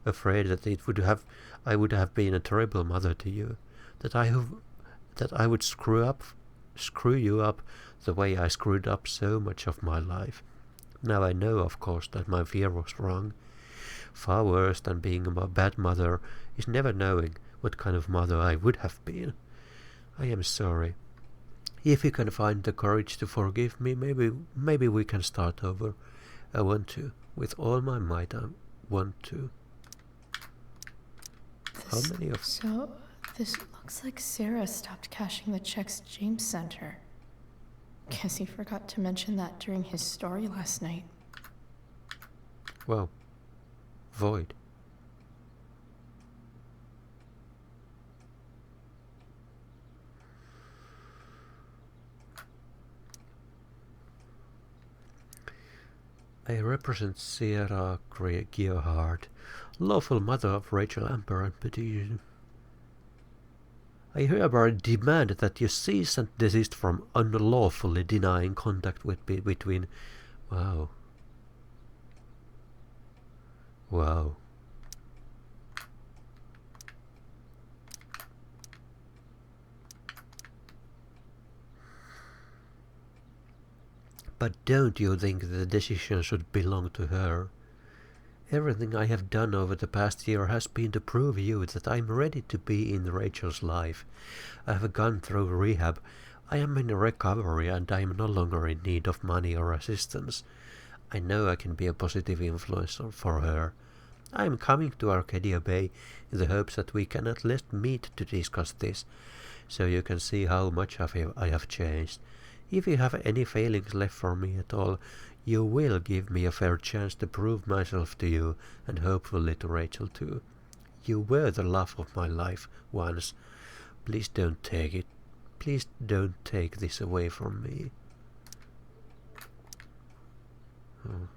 that I would have been a terrible mother to you, that I would screw you up the way I screwed up so much of my life. Now I know, of course, that my fear was wrong. Far worse than being a bad mother is never knowing what kind of mother I would have been. I am sorry. If you can find the courage to forgive me, maybe we can start over. I want to. With all my might, I want to. How many of... So, this looks like Sarah stopped cashing the checks James sent her. Guess he forgot to mention that during his story last night. Well, void. I represent Sarah Gearhart, lawful mother of Rachel Amber and Petition. I hereby demand that you cease and desist from unlawfully denying contact between... Wow. Wow. But don't you think the decision should belong to her? Everything I have done over the past year has been to prove you that I'm ready to be in Rachel's life. I have gone through rehab. I am in recovery and I am no longer in need of money or assistance. I know I can be a positive influence for her. I am coming to Arcadia Bay in the hopes that we can at least meet to discuss this, so you can see how much I have changed. If you have any feelings left for me at all, You will give me a fair chance to prove myself to you, and hopefully to Rachel too. You were the love of my life once. Please don't take it. Please don't take this away from me. Oh.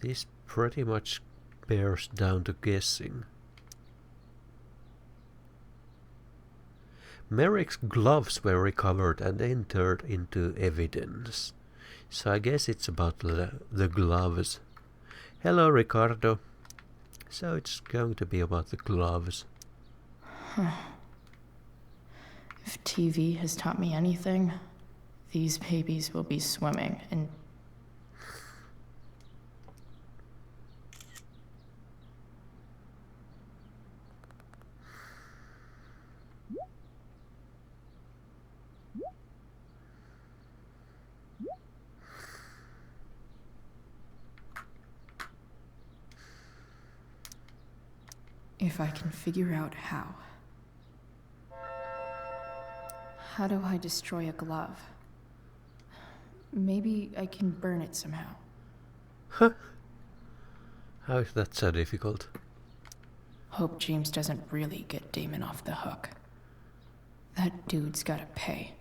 This pretty much bears down to guessing. Merrick's gloves were recovered and entered into evidence. So I guess it's about the gloves. Hello, Ricardo. So it's going to be about the gloves. If TV has taught me anything, these babies will be swimming in... If I can figure out how. How do I destroy a glove? Maybe I can burn it somehow. Huh? How is that so difficult? Hope James doesn't really get Damon off the hook. That dude's gotta pay.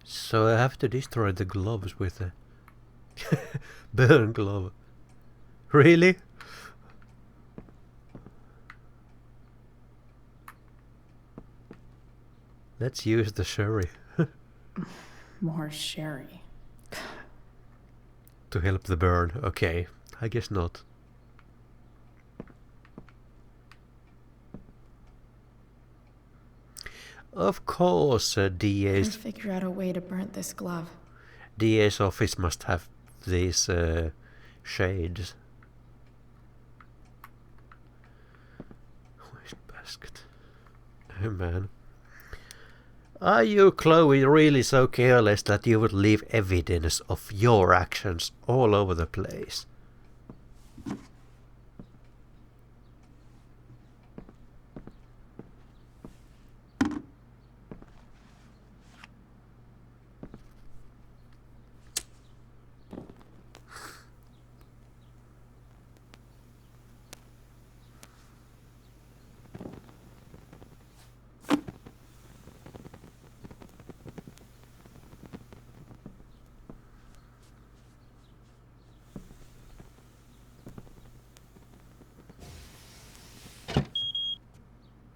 So I have to destroy the gloves with a burn glove. Really? Let's use the sherry. More sherry. To help the burn. Okay, I guess not. Of course, DA's... I figure out a way to burn this glove. DA's office must have these shades. Waste basket. Oh man. Are you, Chloe, really so careless that you would leave evidence of your actions all over the place?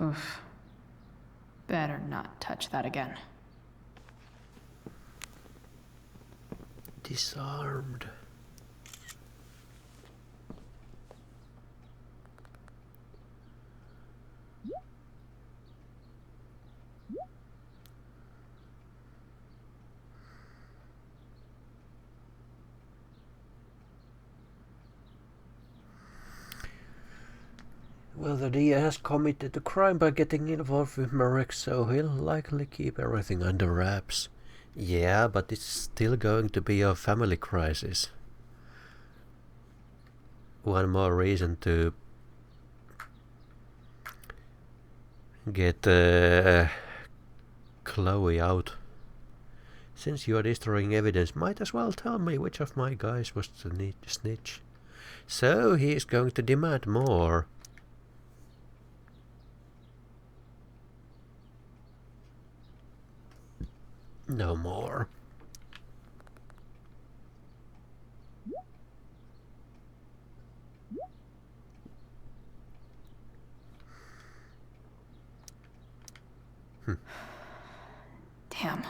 Oof. Better not touch that again. Disarmed. Well, the DA has committed a crime by getting involved with Merrick, so he'll likely keep everything under wraps. Yeah, but it's still going to be a family crisis. One more reason to get Chloe out. Since you are destroying evidence, might as well tell me which of my guys was the snitch. So he is going to demand more. No more. Damn.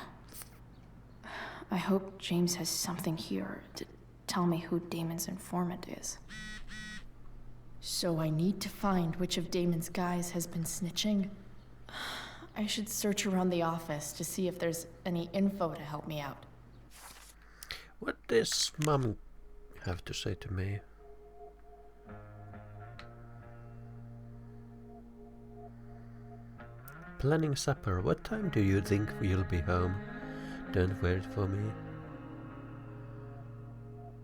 I hope James has something here to tell me who Damon's informant is. So I need to find which of Damon's guys has been snitching. I should search around the office to see if there's any info to help me out. What does Mum have to say to me? Planning supper. What time do you think you'll be home? Don't wait for me.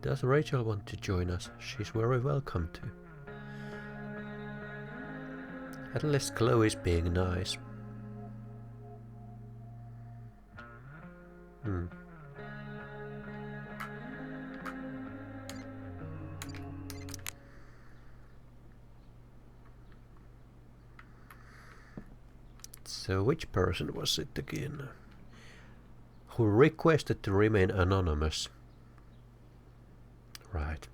Does Rachel want to join us? She's very welcome to. At least Chloe's being nice. So which person was it again? Who requested to remain anonymous? Right.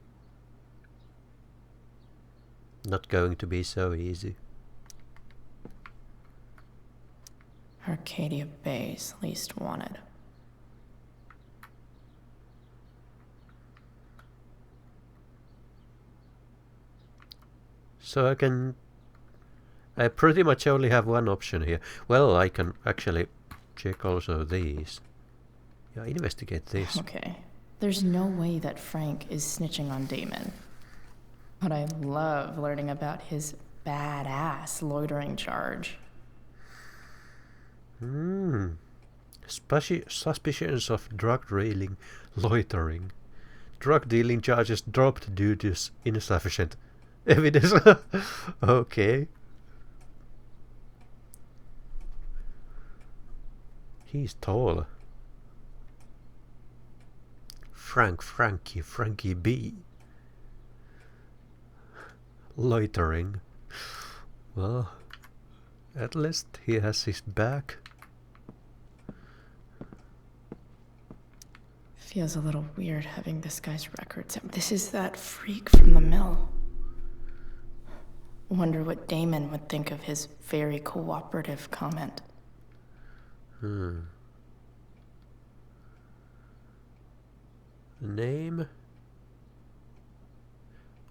Not going to be so easy. Arcadia Bay's least wanted. So I pretty much only have one option here. Well, I can actually check also these. Yeah, investigate this. Okay. There's no way that Frank is snitching on Damon. But I love learning about his badass loitering charge. Suspicions of drug dealing, loitering. Drug dealing charges dropped due to insufficient evidence. Okay. He's tall. Frankie B. Loitering. Well, at least he has his back. Feels a little weird having this guy's records. This is that freak from the mill. Wonder what Damon would think of his very cooperative comment. Name?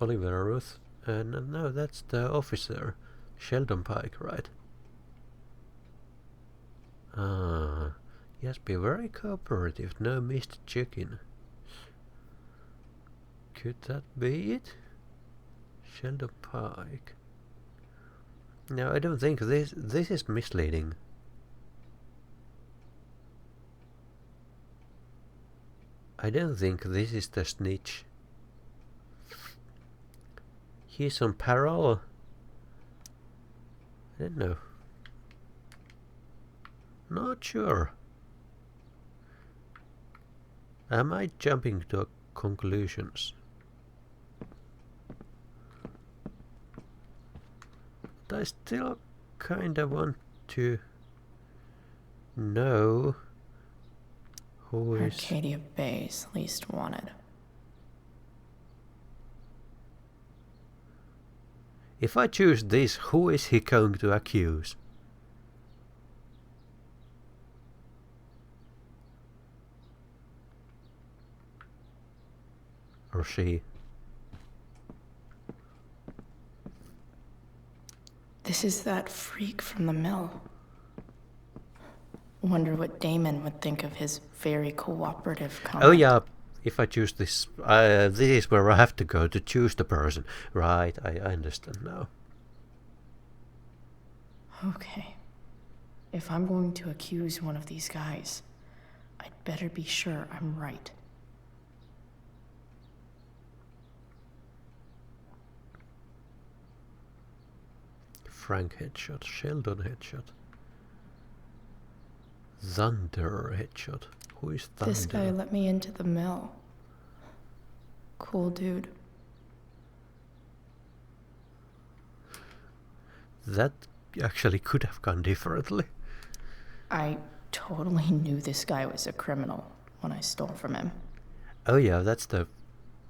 Oliver Ruth. No, that's the officer. Sheldon Pike, right? Yes, be very cooperative. No missed chicken. Could that be it? Sheldon Pike. No, I don't think this is misleading. I don't think this is the snitch. He's on parole. I don't know. Not sure. Am I jumping to conclusions? But I still kinda want to know who is Arcadia Bay's least wanted. If I choose this, who is he going to accuse? Or she? This is that freak from the mill. Wonder what Damon would think of his very cooperative comment. Oh yeah, if I choose this, this is where I have to go to choose the person. Right, I understand now. Okay. If I'm going to accuse one of these guys, I'd better be sure I'm right. Frank headshot, Sheldon headshot. Thunder headshot. Who is Thunder? This guy let me into the mill. Cool dude. That actually could have gone differently. I totally knew this guy was a criminal when I stole from him. Oh yeah, that's the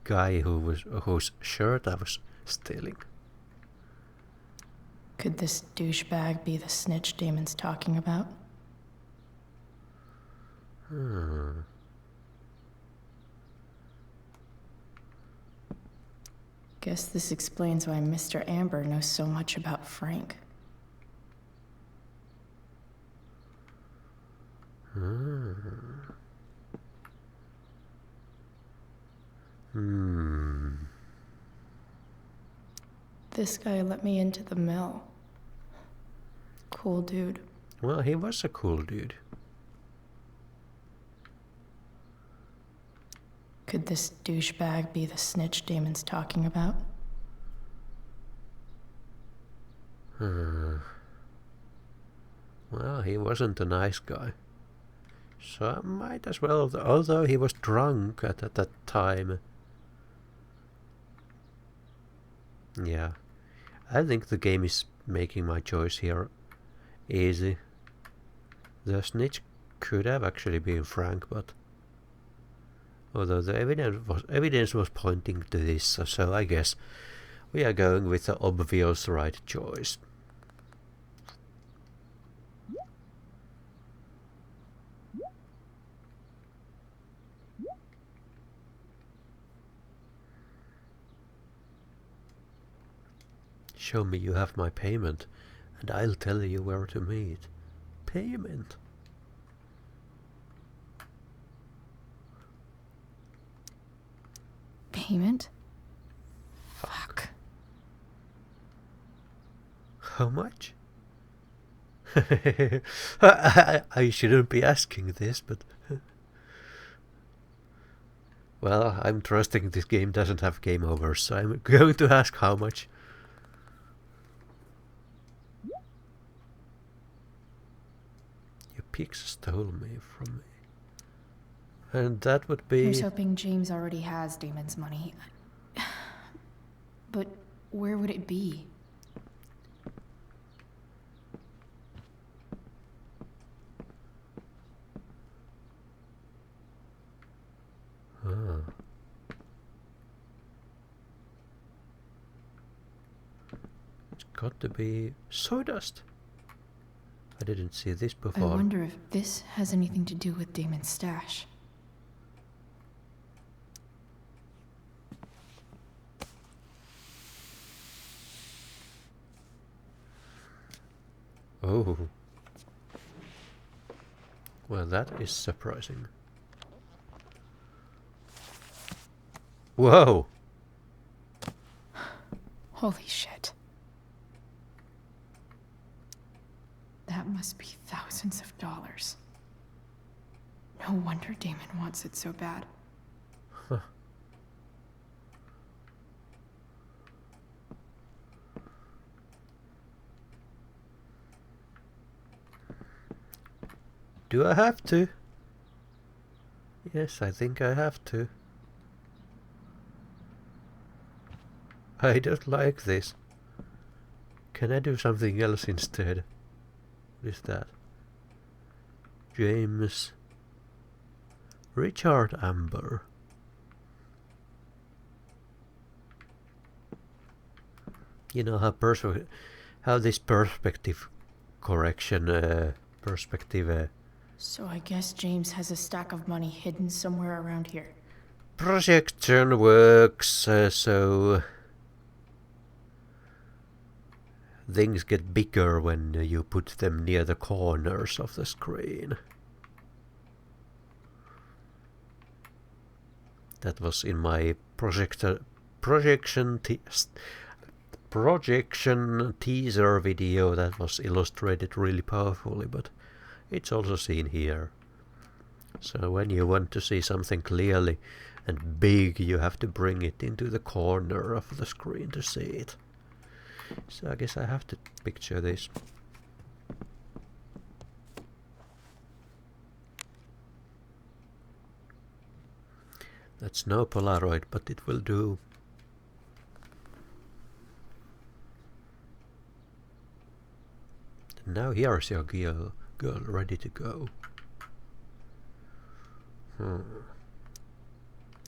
guy whose shirt I was stealing. Could this douchebag be the snitch Damon's talking about? Guess this explains why Mr. Amber knows so much about Frank. This guy let me into the mill. Cool dude. Well, he was a cool dude. Could this douchebag be the snitch Damon's talking about? Well, he wasn't a nice guy. So I might as well, although he was drunk at that time. Yeah. I think the game is making my choice here easy. The snitch could have actually been Frank, but although the evidence was pointing to this, so I guess we are going with the obvious right choice. Show me you have my payment, and I'll tell you where to meet. Payment? Payment? Fuck. How much? I shouldn't be asking this, but... Well, I'm trusting this game doesn't have game over, so I'm going to ask how much. Your pigs stole me from me. And that would be... Here's hoping James already has Damon's money. But where would it be? It's got to be sawdust. I didn't see this before. I wonder if this has anything to do with Damon's stash. Oh. Well, that is surprising. Whoa! Holy shit. That must be thousands of dollars. No wonder Damon wants it so bad. Huh. Do I have to? Yes, I think I have to. I don't like this. Can I do something else instead? What is that? James Richard Amber. You know how this perspective correction perspective So I guess James has a stack of money hidden somewhere around here. projection works, so things get bigger when you put them near the corners of the screen. That was in my projection teaser video that was illustrated really powerfully, but it's also seen here. So when you want to see something clearly and big, you have to bring it into the corner of the screen to see it. So I guess I have to picture this. That's no Polaroid, but it will do. And now here's your girl ready to go.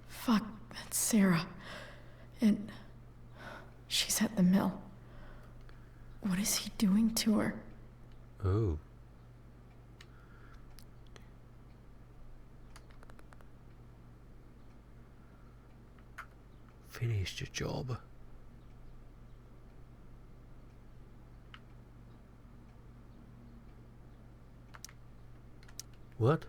Fuck, that's Sarah. And she's at the mill. What is he doing to her? Oh. Finish the job. What?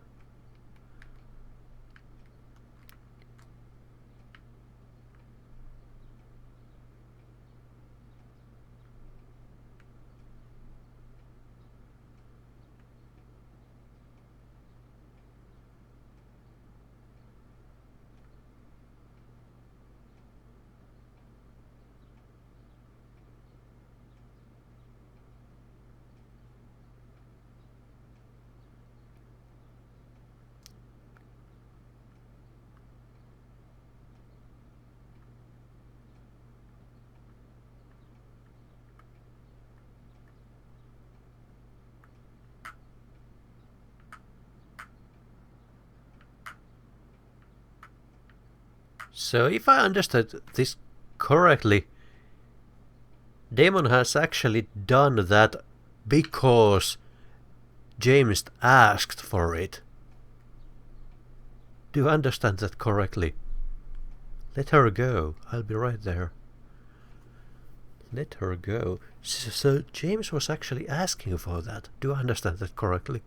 So if I understood this correctly, Damon has actually done that because James asked for it. Do I understand that correctly? Let her go. I'll be right there. Let her go. So James was actually asking for that. Do I understand that correctly?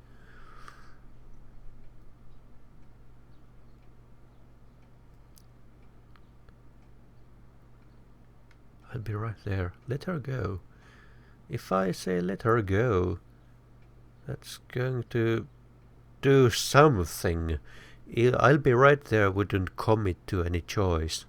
I'll be right there. Let her go. If I say let her go, that's going to do something. I'll be right there wouldn't commit to any choice.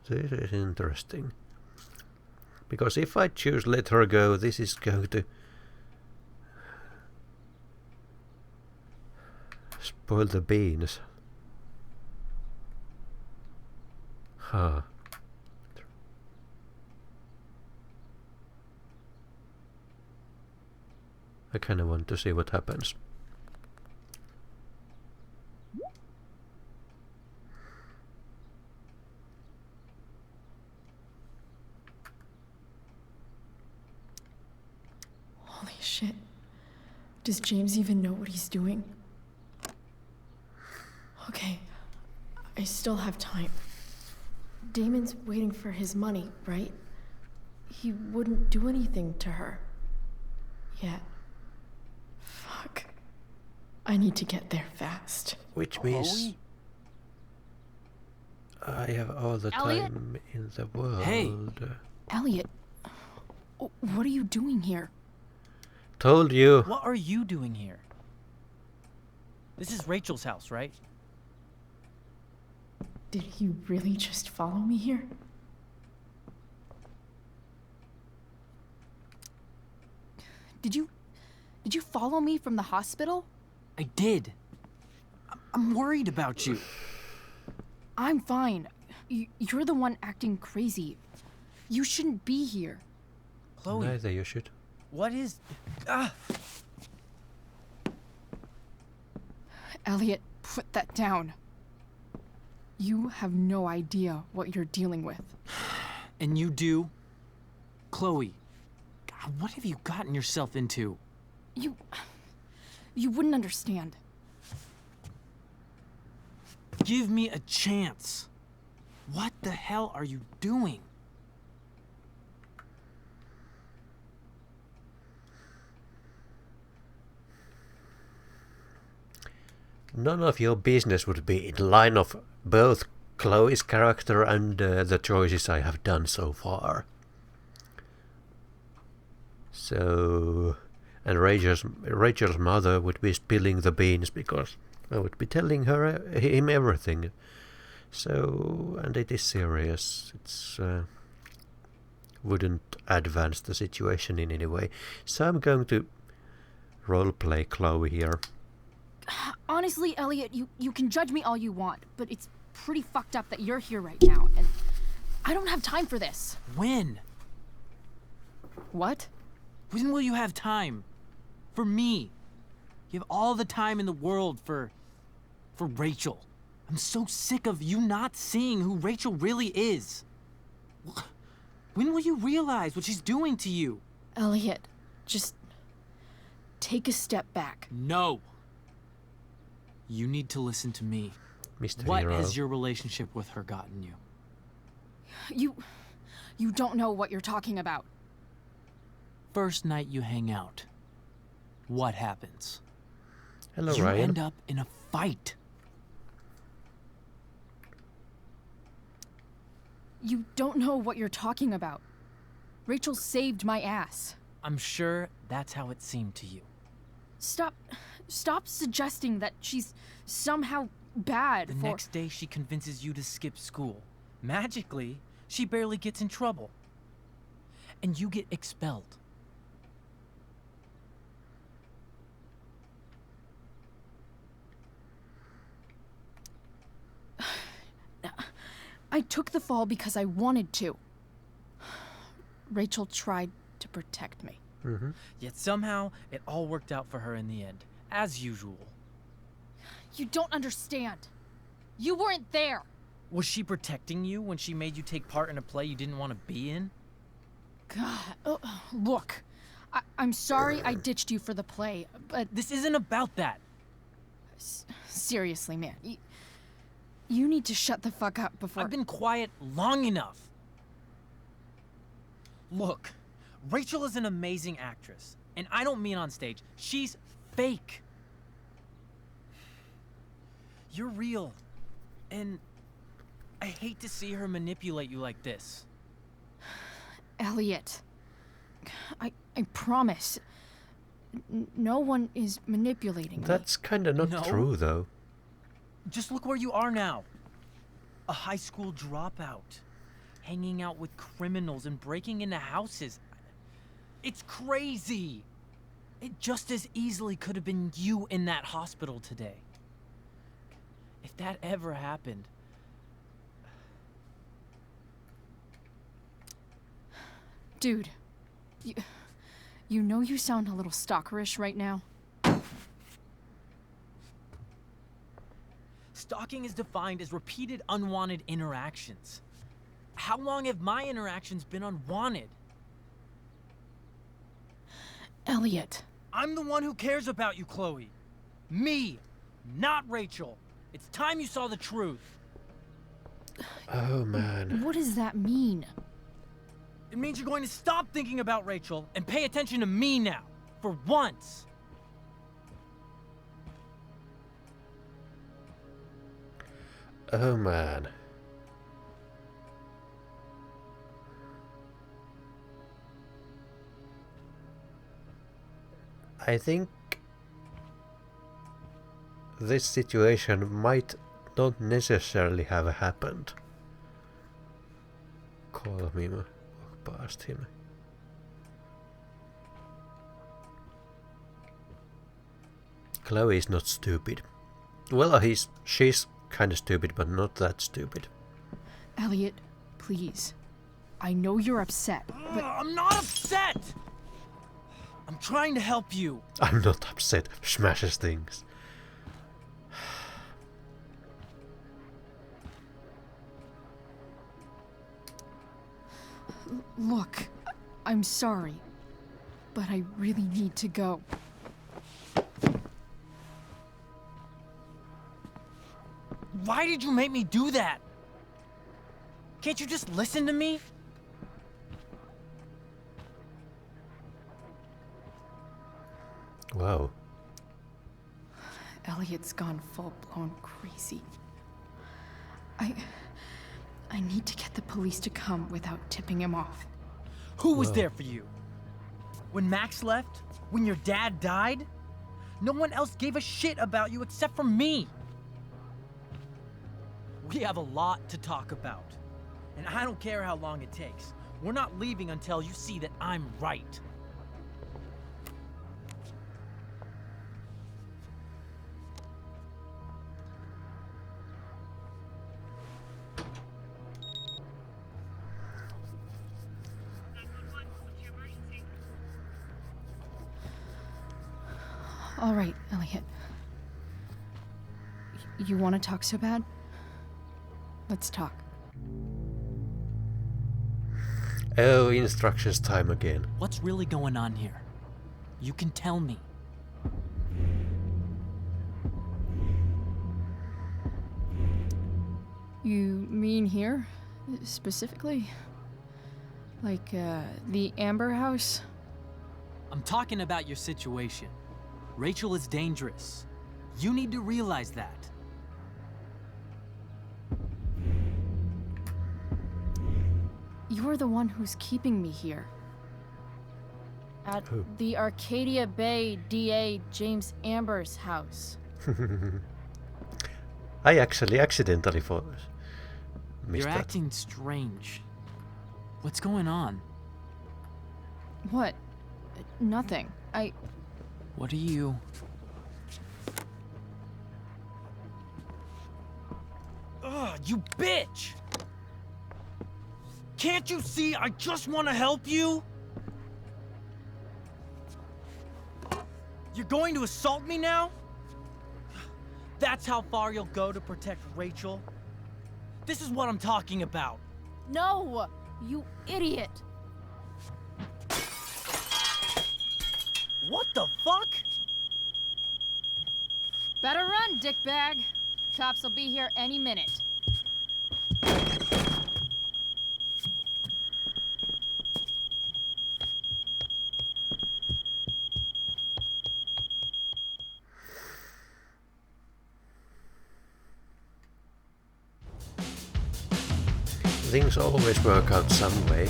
This is interesting. Because if I choose let her go, this is going to spoil the beans. Huh. I kinda want to see what happens. Holy shit. Does James even know what he's doing? Okay, I still have time. Damon's waiting for his money, right? He wouldn't do anything to her. Yet. Fuck. I need to get there fast. Which means I have all the Elliot? time in the world. Hey. Elliot, what are you doing here? Told you. What are you doing here? This is Rachel's house, right? Did he really just follow me here? Did you follow me from the hospital? I did. I'm worried about you. I'm fine. You're the one acting crazy. You shouldn't be here. Chloe. Neither you should. What is... Elliot, put that down. You have no idea what you're dealing with. And you do? Chloe, God, what have you gotten yourself into? You wouldn't understand. Give me a chance. What the hell are you doing? None of your business would be in line of both Chloe's character and the choices I have done so far. So, and Rachel's mother would be spilling the beans because I would be telling him everything. So, and it is serious. It's wouldn't advance the situation in any way. So I'm going to roleplay Chloe here. Honestly, Elliot, you can judge me all you want, but it's pretty fucked up that you're here right now, and I don't have time for this. When? What? When will you have time? For me. You have all the time in the world for Rachel. I'm so sick of you not seeing who Rachel really is. When will you realize what she's doing to you? Elliot, just take a step back. No. You need to listen to me. Mr. What Hero. has your relationship with her gotten you? You don't know what you're talking about. First night you hang out, what happens? Hello, you Ryan. end up in a fight. You don't know what you're talking about. Rachel saved my ass. I'm sure that's how it seemed to you. Stop suggesting that she's somehow bad The for... next day she convinces you to skip school. Magically, she barely gets in trouble. And you get expelled. I took the fall because I wanted to. Rachel tried to protect me. Yet somehow, it all worked out for her in the end, as usual. You don't understand. You weren't there. Was she protecting you when she made you take part in a play you didn't want to be in? God, look. I'm sorry I ditched you for the play, but... This isn't about that. Seriously, man. You need to shut the fuck up before... I've been quiet long enough. Look, Rachel is an amazing actress. And I don't mean on stage. She's fake. You're real. And I hate to see her manipulate you like this. Elliot, I promise. No one is manipulating me. That's kinda not true, though. Just look where you are now. A high school dropout. Hanging out with criminals and breaking into houses. It's crazy. It just as easily could have been you in that hospital today. If that ever happened... Dude, you know you sound a little stalkerish right now? Stalking is defined as repeated unwanted interactions. How long have my interactions been unwanted? Elliot. I'm the one who cares about you, Chloe. Me, not Rachel. It's time you saw the truth. Oh, man. What does that mean? It means you're going to stop thinking about Rachel and pay attention to me now. For once. Oh, man. I think this situation might not necessarily have happened. Call me, walk past him. Chloe is not stupid. Well, she's kind of stupid, but not that stupid. Elliot, please. I know you're upset, but... I'm not upset! I'm trying to help you. I'm not upset. Smashes things. Look, I'm sorry, but I really need to go. Why did you make me do that? Can't you just listen to me? Wow. Elliot's gone full-blown crazy. I need to get the police to come without tipping him off. Who was there for you? When Max left? When your dad died? No one else gave a shit about you except for me. We have a lot to talk about. And I don't care how long it takes. We're not leaving until you see that I'm right. All right, Elliot. You want to talk so bad? Let's talk. Oh, instructions time again. What's really going on here? You can tell me. You mean here? Specifically? Like, the Amber House? I'm talking about your situation. Rachel is dangerous. You need to realize that. You're the one who's keeping me here. At Who? the Arcadia Bay DA James Amber's house. I actually accidentally missed You're that. acting strange. What's going on? What? Nothing. What are you... Ugh, you bitch! Can't you see I just want to help you? You're going to assault me now? That's how far you'll go to protect Rachel? This is what I'm talking about. No! You idiot! What the fuck? Better run, dickbag. Cops will be here any minute. Things always work out some way.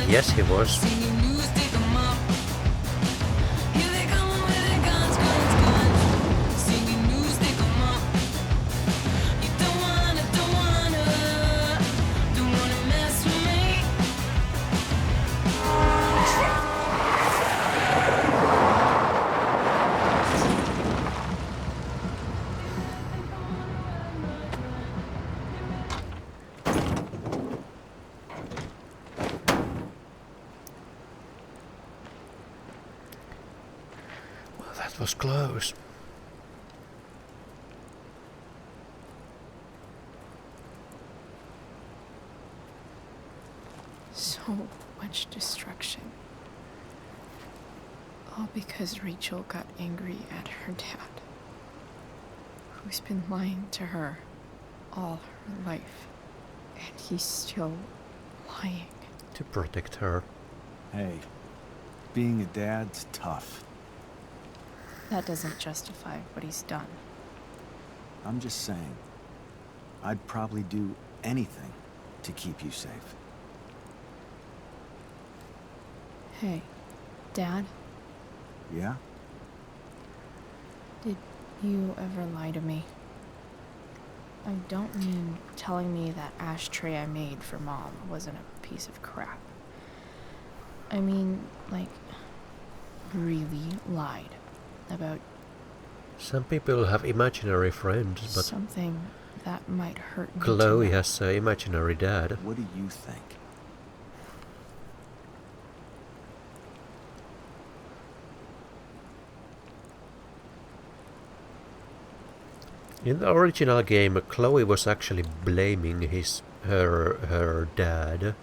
Yes, he was. That was close. So much destruction. All because Rachel got angry at her dad, who's been lying to her all her life. And he's still lying. To protect her. Hey, being a dad's tough. That doesn't justify what he's done. I'm just saying, I'd probably do anything to keep you safe. Hey, Dad, Yeah? did you ever lie to me? I don't mean telling me that ashtray I made for Mom wasn't a piece of crap. I mean, like, really lied about Some people have imaginary friends, but something that might hurt me. Chloe to know. has an imaginary dad. What do you think? In the original game, Chloe was actually blaming her dad.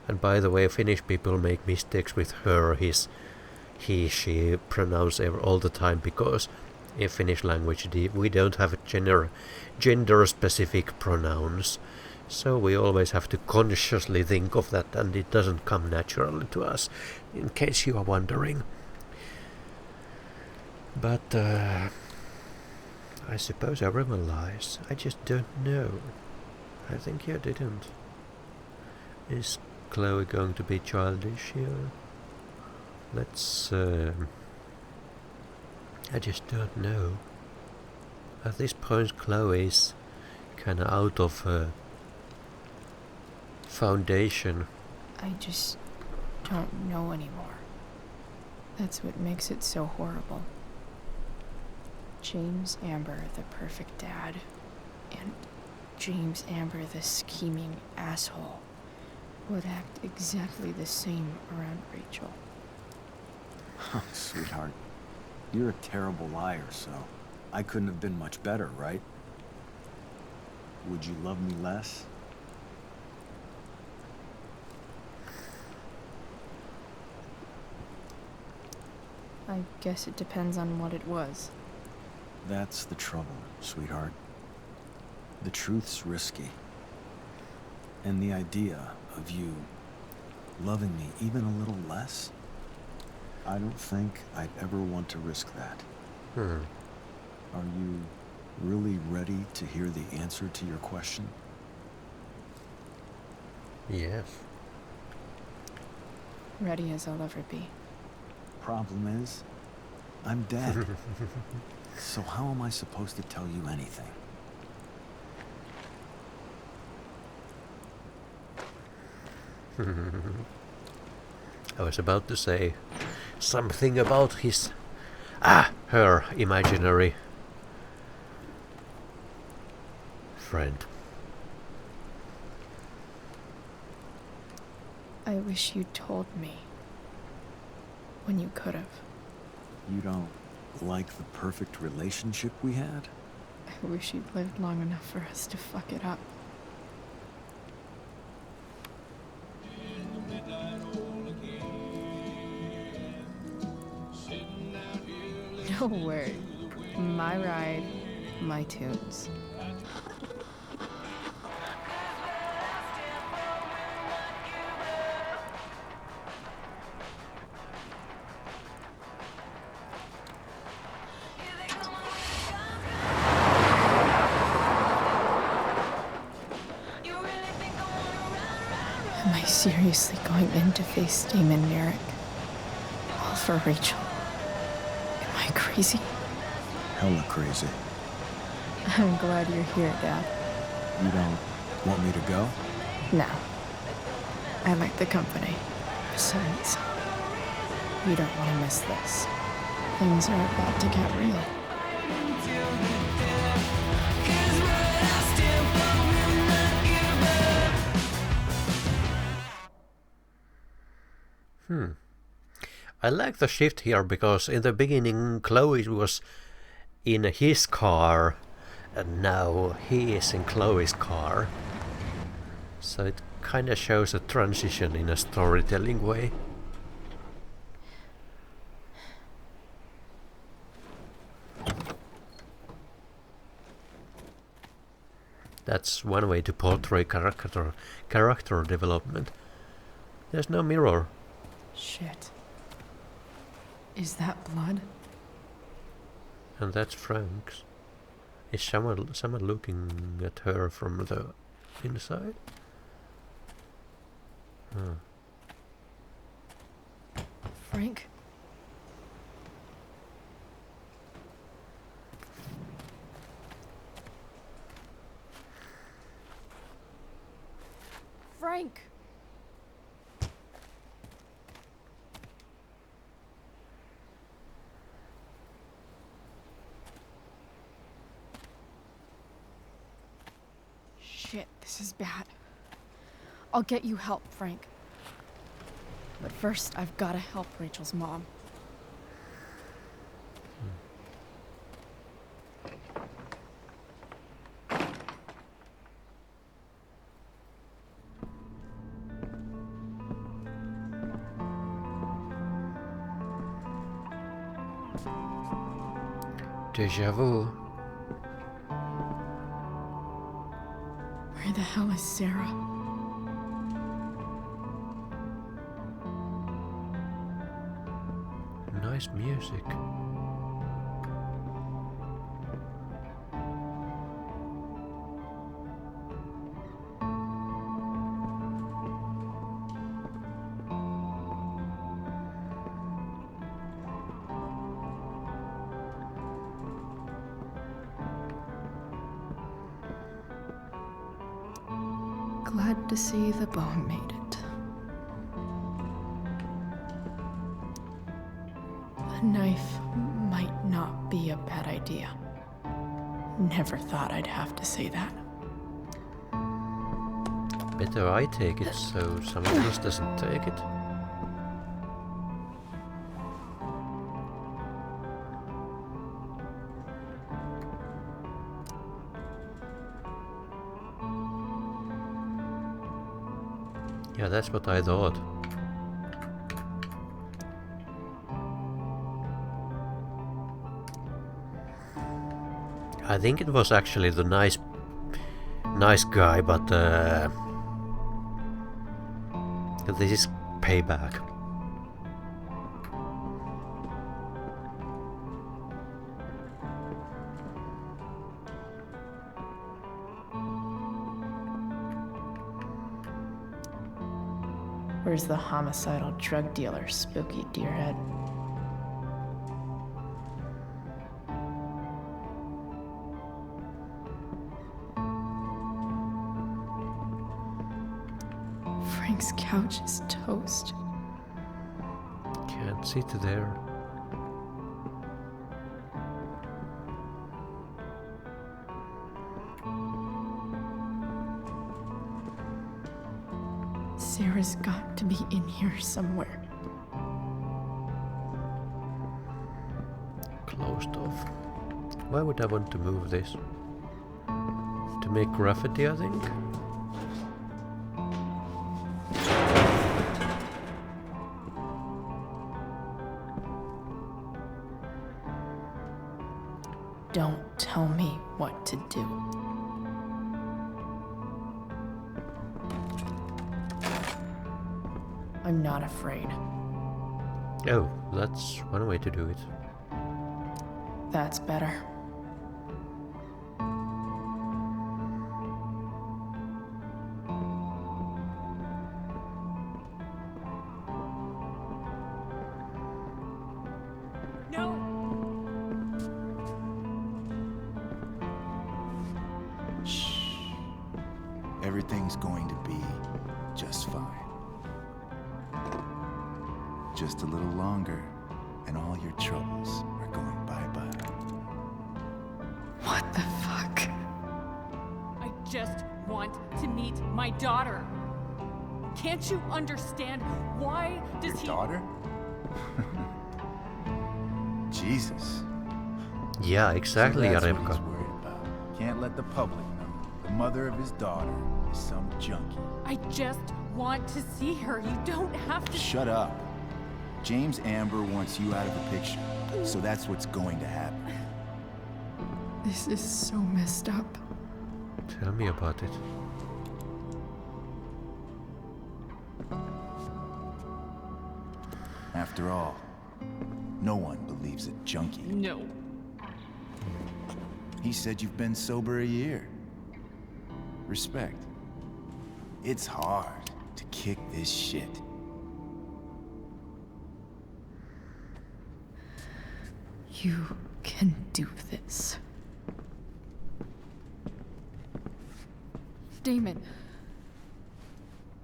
And by the way, Finnish people make mistakes with her, his, he, she pronounce all the time, because in Finnish language we don't have gender-specific pronouns. So we always have to consciously think of that, and it doesn't come naturally to us, in case you are wondering. But I suppose everyone lies. I just don't know. I think you didn't. Is Chloe going to be childish here? Let's I just don't know. At this point Chloe's kinda out of foundation. I just don't know anymore. That's what makes it so horrible. James Amber, the perfect dad, and James Amber, the scheming asshole, would act exactly the same around Rachel. Oh, sweetheart. You're a terrible liar, so I couldn't have been much better, right? Would you love me less I guess it depends on what it was. That's the trouble, sweetheart. The truth's risky. And the idea of you loving me even a little less, I don't think I'd ever want to risk that. Are you really ready to hear the answer to your question? Yes. Ready as I'll ever be. Problem is, I'm dead. So how am I supposed to tell you anything? I was about to say something about her imaginary friend. I wish you'd told me. When you could have. You don't like the perfect relationship we had? I wish you'd lived long enough for us to fuck it up. No word. My ride, my tunes. Am I seriously going in to face Damon Merrick? All for Rachel? Am I crazy? Hella crazy. I'm glad you're here, Dad. You don't want me to go? No. I like the company. Besides, you don't want to miss this. Things are about to get real. I like the shift here because in the beginning Chloe was in his car and now he is in Chloe's car. So it kind of shows a transition in a storytelling way. That's one way to portray character development. There's no mirror. Shit. Is that blood? And that's Frank's. Is someone looking at her from the inside? Frank? Frank! Shit, this is bad. I'll get you help, Frank. But first, I've gotta help Rachel's mom. Deja vu. Where the hell is Sarah? Nice music. Glad to see the bone made it. A knife might not be a bad idea. Never thought I'd have to say that. Better I take it so someone else doesn't take it. Yeah, that's what I thought. I think it was actually the nice guy, but this is payback. Where's the homicidal drug dealer, Spooky Deerhead? Frank's couch is toast. Can't sit there. Sarah's got to be in here somewhere. Closed off. Why would I want to move this? To make graffiti, I think? Don't tell me what to do. I'm not afraid. Oh, that's one way to do it. That's better. Everything's going to be just fine. Just a little longer, and all your troubles are going bye-bye. What the fuck? I just want to meet my daughter. Can't you understand? Why does he... Daughter? Jesus. Yeah, exactly, So that's what he's Arevka. worried about. Can't let the public know. The mother of his daughter is some junkie. I just want to see her. You don't have to... Shut up. James Amber wants you out of the picture, so that's what's going to happen. This is so messed up. Tell me about it. After all, no one believes a junkie. No. He said you've been sober a year. Respect. It's hard to kick this shit. You can do this. Damon.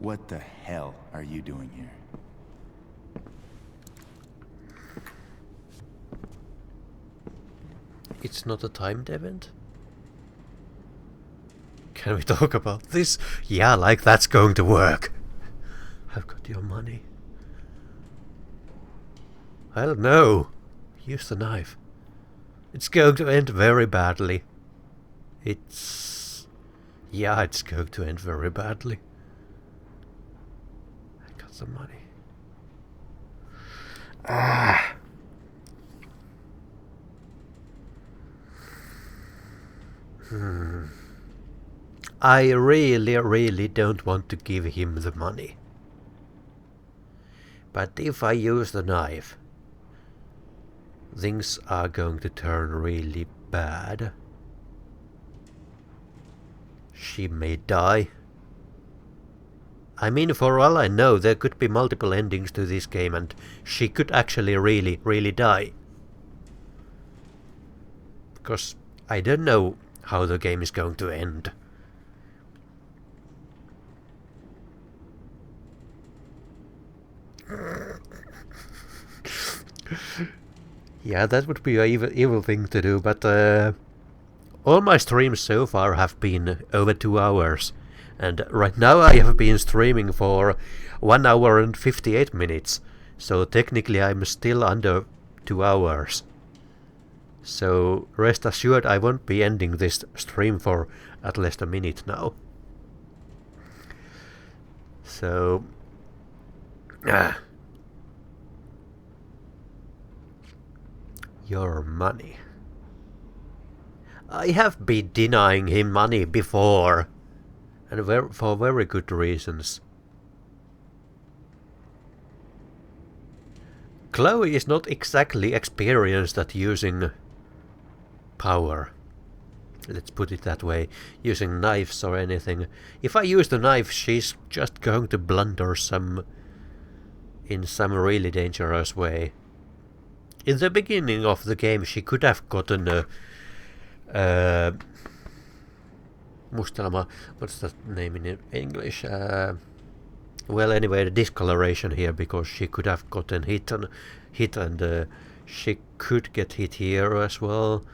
What the hell are you doing here? It's not a timed event? Can we talk about this? Yeah, like that's going to work. I've got your money. Well, no. Use the knife. It's going to end very badly. Yeah, it's going to end very badly. I got the money. Ah. I really don't want to give him the money. But if I use the knife, things are going to turn really bad. She may die. I mean, for all I know, there could be multiple endings to this game and she could actually really die. Because I don't know how the game is going to end. Yeah, that would be an evil thing to do, but all my streams so far have been over 2 hours. And right now I have been streaming for 1 hour and 58 minutes. So technically I'm still under 2 hours. So rest assured I won't be ending this stream for at least a minute now. So... Your money. I have been denying him money before, and for very good reasons. Chloe is not exactly experienced at using power. Let's put it that way. Using knives or anything. If I use the knife, she's just going to blunder in some really dangerous way. In the beginning of the game, she could have gotten a mustelma. What's that name in English? Well, anyway, the discoloration here, because she could have gotten hit and she could get hit here as well,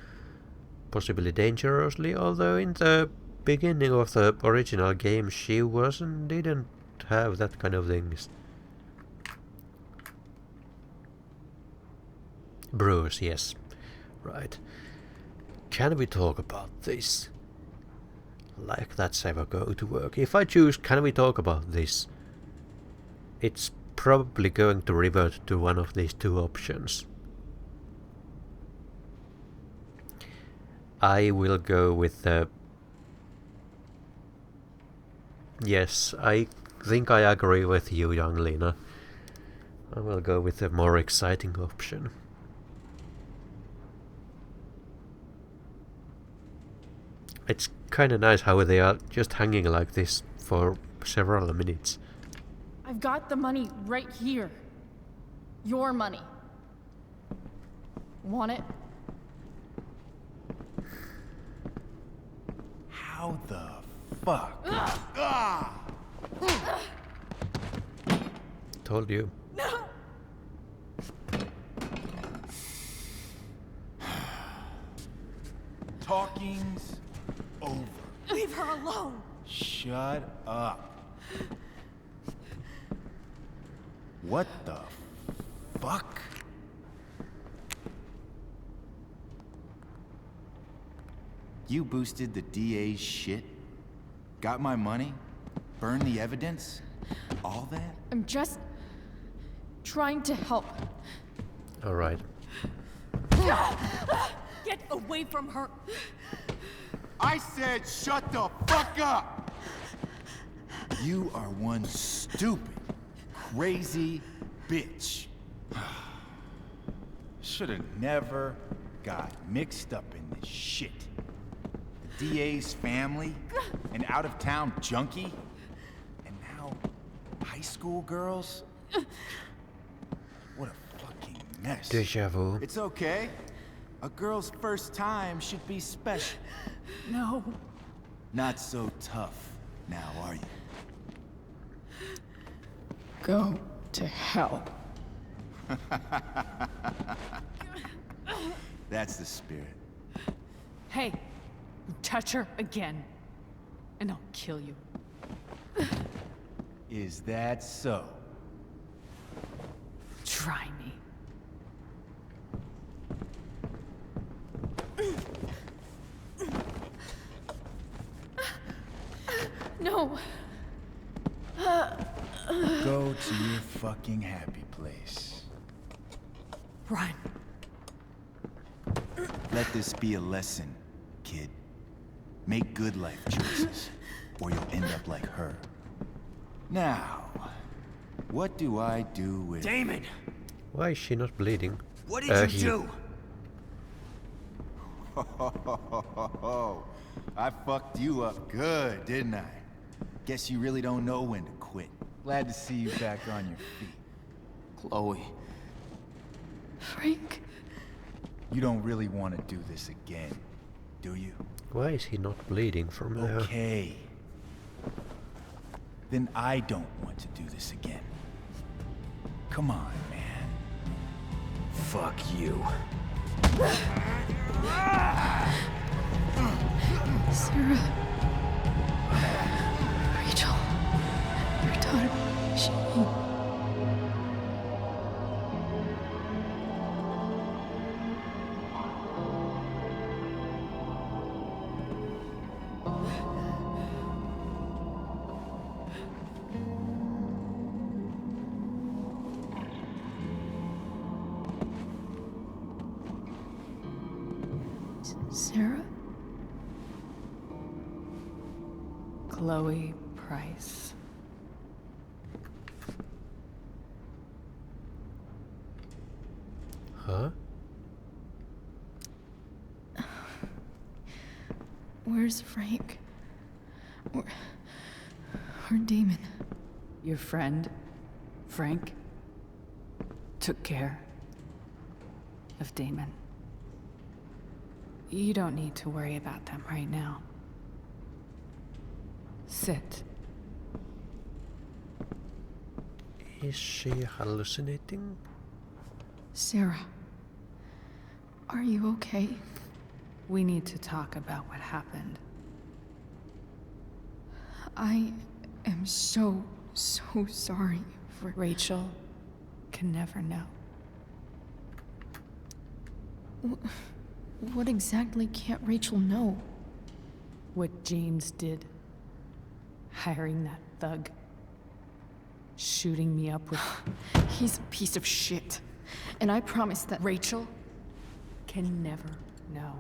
possibly dangerously. Although in the beginning of the original game, she didn't have that kind of things. Bruce, yes, right. Can we talk about this? Like that's ever going to work. If I choose, can we talk about this? It's probably going to revert to one of these two options. I will go with the... Yes, I think I agree with you, young Lena. I will go with the more exciting option. It's kinda nice how they are just hanging like this for several minutes. I've got the money right here. Your money. Want it? How the fuck? Told you. No! Talking's over. Leave her alone! Shut up. What the fuck? You boosted the DA's shit? Got my money? Burned the evidence? All that? I'm just trying to help. Alright. Get away from her! I said shut the fuck up! You are one stupid, crazy bitch. Should've never got mixed up in this shit. The DA's family, an out-of-town junkie, and now high school girls? What a fucking mess. Déjà vu. It's okay. A girl's first time should be special. No. Not so tough now, are you? Go to hell. That's the spirit. Hey, you touch her again, and I'll kill you. Is that so? Try me. No. Go to your fucking happy place. Run. Let this be a lesson, kid. Make good life choices, or you'll end up like her. Now, what do I do with... Damon! Why is she not bleeding? What did you do? I fucked you up good, didn't I? Guess you really don't know when to quit. Glad to see you back on your feet. Chloe. Frank. You don't really want to do this again, do you? Why is he not bleeding from there? Okay. Then I don't want to do this again. Come on, man. Fuck you. Sarah. Rachel. Your daughter. She... Sarah? Chloe Price. Huh? Where's Frank? Or Damon? Your friend, Frank, took care of Damon. You don't need to worry about them right now. Sit. Is she hallucinating? Sarah, are you okay? We need to talk about what happened. I am so sorry for... Rachel can never know. What exactly can't Rachel know? What James did. Hiring that thug. Shooting me up with... He's a piece of shit. And I promise that... Rachel can never know.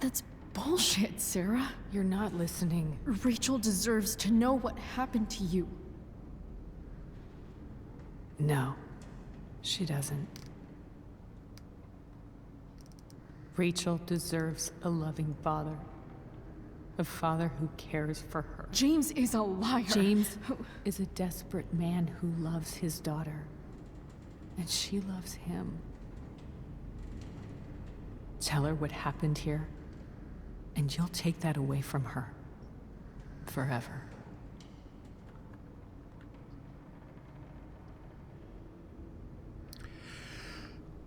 That's bullshit, Sarah. You're not listening. Rachel deserves to know what happened to you. No, she doesn't. Rachel deserves a loving father. A father who cares for her. James is a liar. James is a desperate man who loves his daughter. And she loves him. Tell her what happened here, and you'll take that away from her. Forever.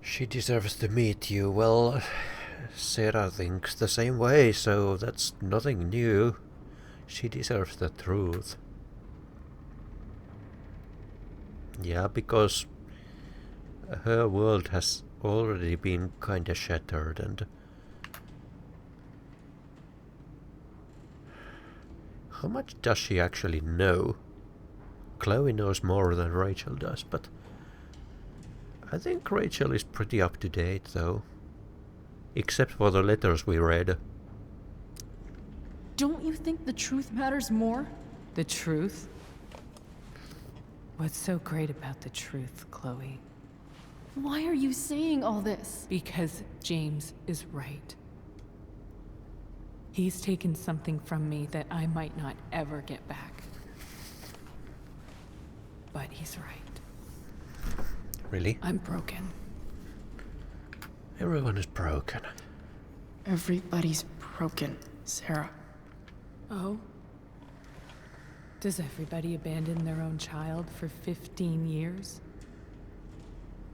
She deserves to meet you. Well, Sarah thinks the same way, so that's nothing new. She deserves the truth. Yeah, because her world has already been kinda shattered, and how much does she actually know? Chloe knows more than Rachel does, but I think Rachel is pretty up to date though. Except for the letters we read. Don't you think the truth matters more? The truth? What's so great about the truth, Chloe? Why are you saying all this? Because James is right. He's taken something from me that I might not ever get back. But he's right. Really? I'm broken. Everyone is broken. Everybody's broken, Sarah. Oh? Does everybody abandon their own child for 15 years?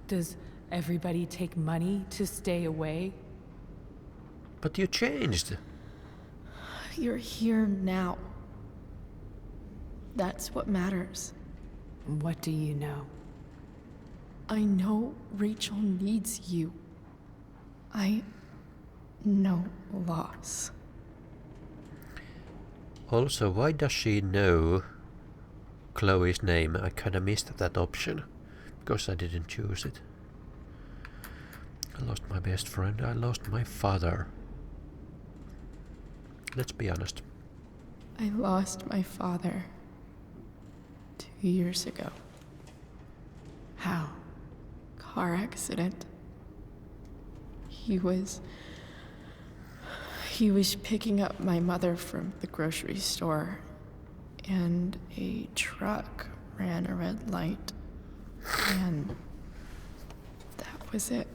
Does everybody take money to stay away? But you changed. You're here now. That's what matters. What do you know? I know Rachel needs you. I know loss. Also, why does she know Chloe's name? I kinda missed that option. Because I didn't choose it. I lost my best friend, I lost my father. Let's be honest. I lost my father 2 years ago. How? Car accident. He was picking up my mother from the grocery store, and a truck ran a red light, and that was it.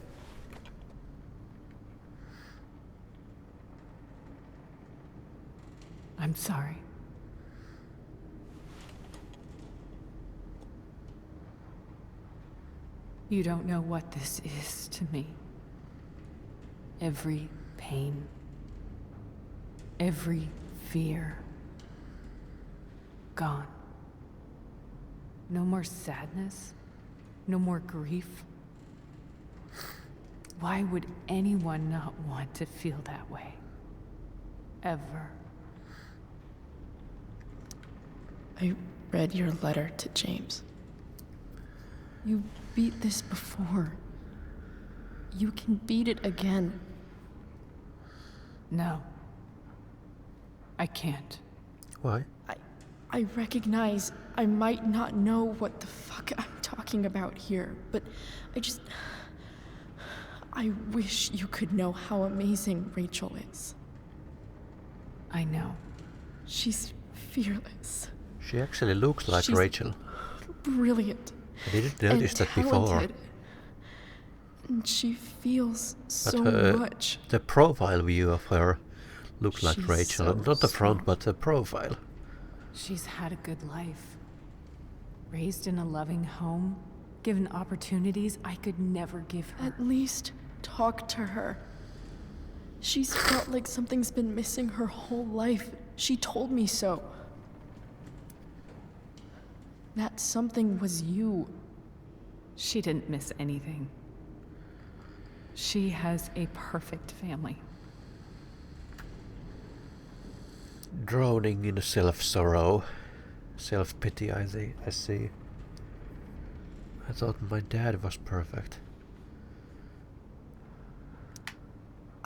I'm sorry. You don't know what this is to me. Every pain, every fear, gone. No more sadness, no more grief. Why would anyone not want to feel that way? Ever. I read your letter to James. You beat this before. You can beat it again. No. I can't. Why? I recognize I might not know what the fuck I'm talking about here, but I wish you could know how amazing Rachel is. I know. She's fearless. She actually looks like She's Rachel. Brilliant. I didn't notice that before. Talented. And she feels so much. The profile view of her looks like She's Rachel. so Not the front, soft. but the profile. She's had a good life. Raised in a loving home, given opportunities I could never give her. At least talk to her. She's felt like something's been missing her whole life. She told me so. That something was you. She didn't miss anything. She has a perfect family. Drowning in self-sorrow. Self-pity, I see. I thought my dad was perfect.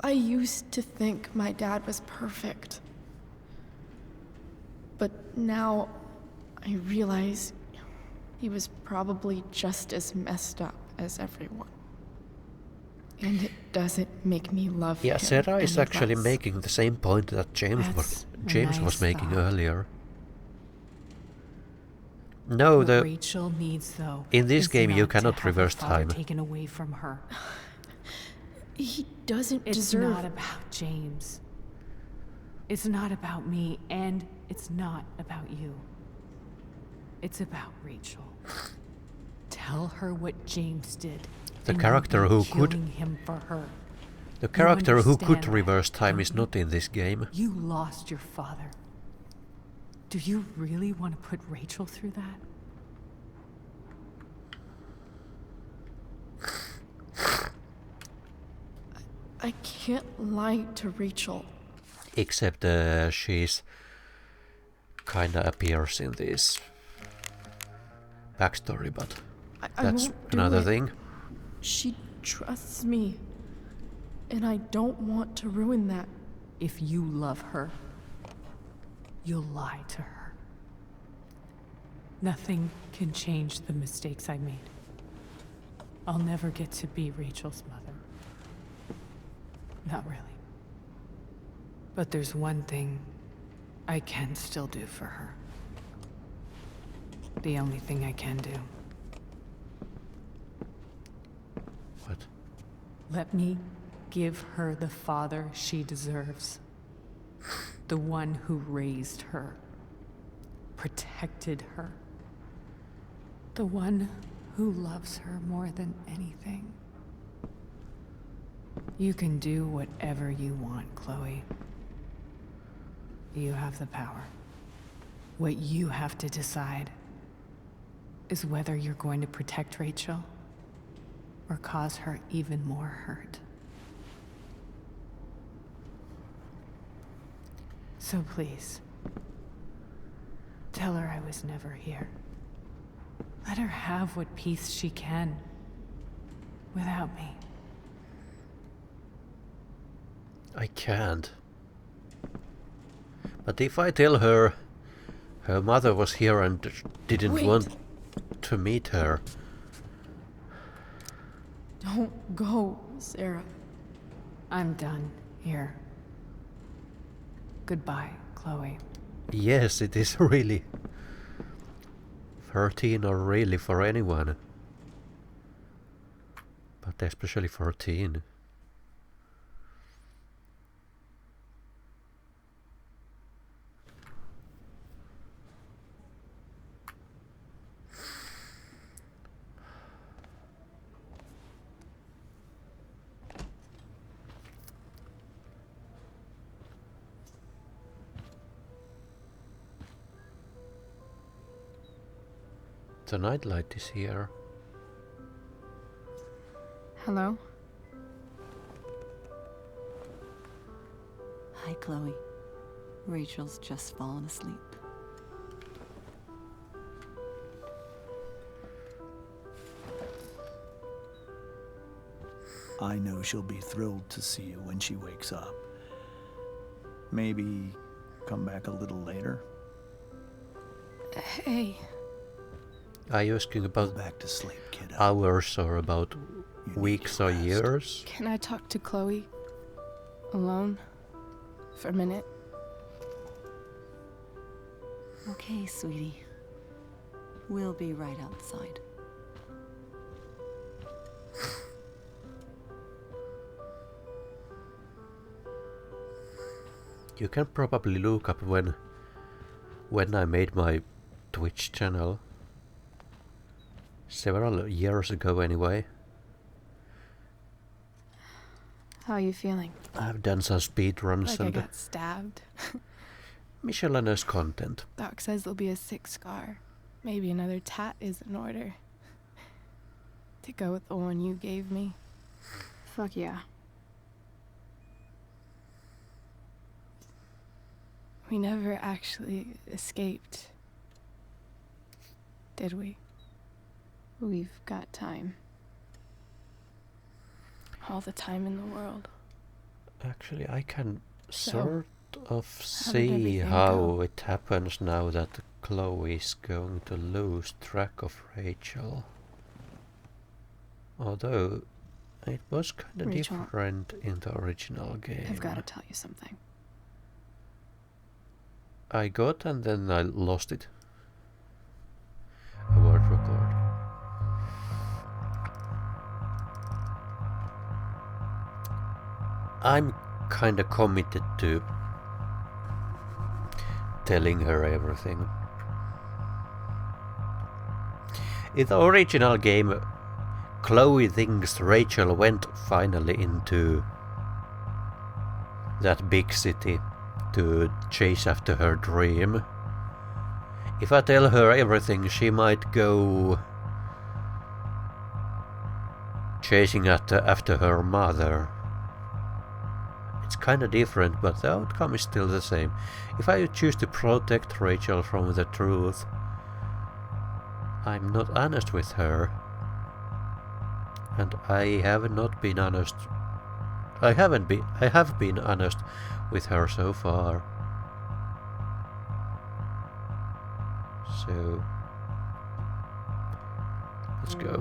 I used to think my dad was perfect. But now I realize he was probably just as messed up as everyone. And it doesn't make me love him. Yeah, Sarah is any actually less. making the same point that James was making earlier. No, What Rachel needs, though, in this is game you not to cannot have her reverse father time. taken away from her. He doesn't It's deserve... not about James. It's not about me, and it's not about you. It's about Rachel. Tell her what James did. The and character you'll who be could killing him for her. The You character who could understand that, reverse time is don't you? not in this game. You lost your father. Do you really want to put Rachel through that? I can't lie to Rachel. Except she's kinda appears in this backstory, but I that's won't do another it. thing. She trusts me. And I don't want to ruin that. If you love her, you'll lie to her. Nothing can change the mistakes I made. I'll never get to be Rachel's mother. Not really. But there's one thing I can still do for her. The only thing I can do. What? Let me give her the father she deserves. The one who raised her, protected her. The one who loves her more than anything. You can do whatever you want, Chloe. You have the power. What you have to decide is whether you're going to protect Rachel or cause her even more hurt. So please, tell her I was never here. Let her have what peace she can without me. I can't. But if I tell her her mother was here and didn't Wait. want to meet her, Don't go, Sarah. I'm done here. Goodbye, Chloe. yes, it is really 13 or really for anyone. But especially 14. The nightlight is here. Hello? Hi, Chloe. Rachel's just fallen asleep. I know she'll be thrilled to see you when she wakes up. Maybe come back a little later? Hey. Are you asking about back to sleep, kiddo? hours or about weeks or years? Can I talk to Chloe? Alone? For a minute? Okay, sweetie. We'll be right outside. You can probably look up when I made my Twitch channel. Several years ago anyway. How are you feeling? I've done some speedruns Like I and got stabbed. miscellaneous content. Doc says there'll be a sick scar. Maybe another tat is in order. To go with the one you gave me. Fuck yeah. We never actually escaped. Did we? We've got time. All the time in the world. Actually, I can So, sort of how did see everything how go? it happens now that Chloe is going to lose track of Rachel. Although it was kind of Rachel, different in the original game. I've got to tell you something. I got and then I lost it. A word record. I'm kinda committed to telling her everything. In the original game, Chloe thinks Rachel went finally into that big city to chase after her dream. If I tell her everything, she might go chasing after her mother. It's kinda different, but the outcome is still the same. If I choose to protect Rachel from the truth, I'm not honest with her. And I have not been honest. I have been honest with her so far. So let's go.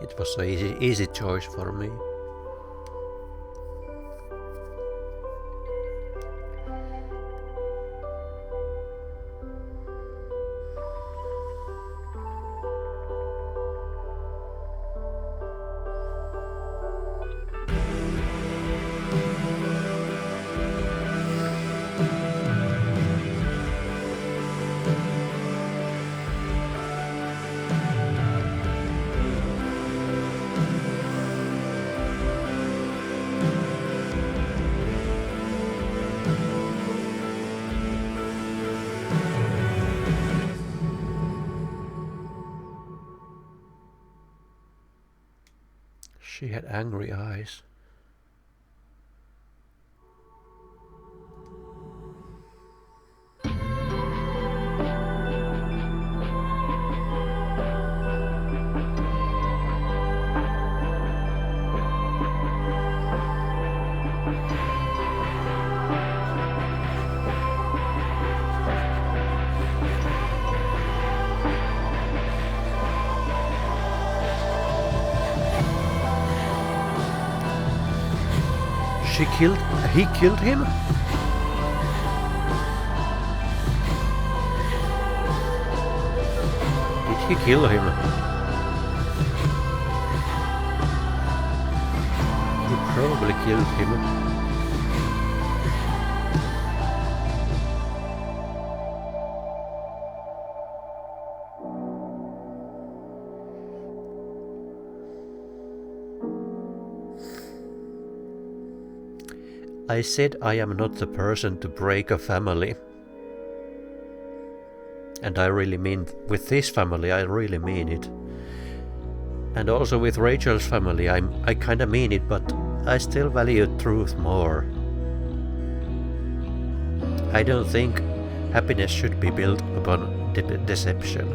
It was an easy choice for me. She had angry eyes. He killed him? Did he kill him? He probably killed him. I said I am not the person to break a family. And I really mean, with this family, I really mean it. And also with Rachel's family, I kinda mean it, but I still value truth more. I don't think happiness should be built upon deception.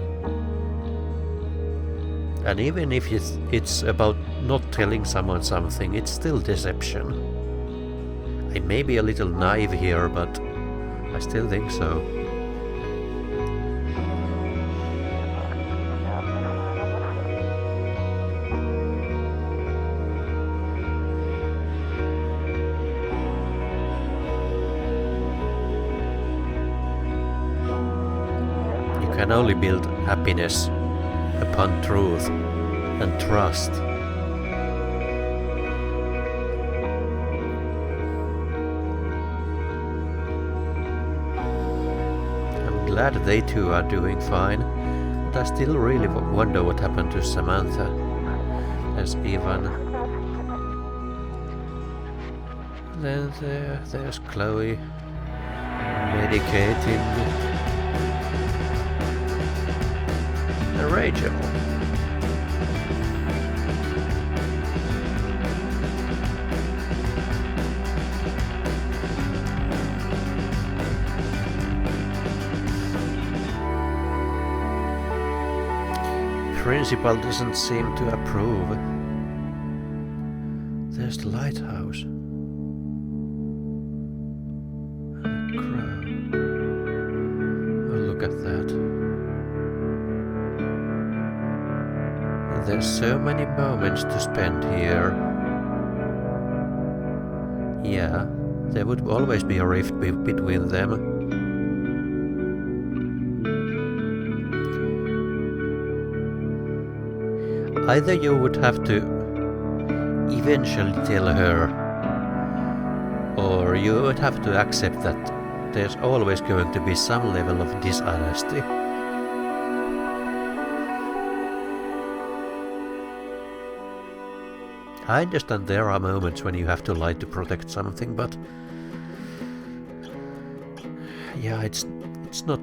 And even if it's about not telling someone something, it's still deception. I may be a little naive here, but I still think so. You can only build happiness upon truth and trust. I'm glad they two are doing fine, but I still really wonder what happened to Samantha. There's Ivan. Then there's Chloe medicating. And Rachel. Principal doesn't seem to approve. There's the lighthouse. And a crow. Oh, look at that. There's so many moments to spend here. Yeah, there would always be a rift between them. Either you would have to eventually tell her, or you would have to accept that there's always going to be some level of dishonesty. I understand there are moments when you have to lie to protect something, but yeah, it's not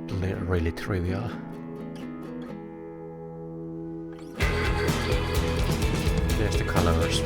really trivial. There's the colors.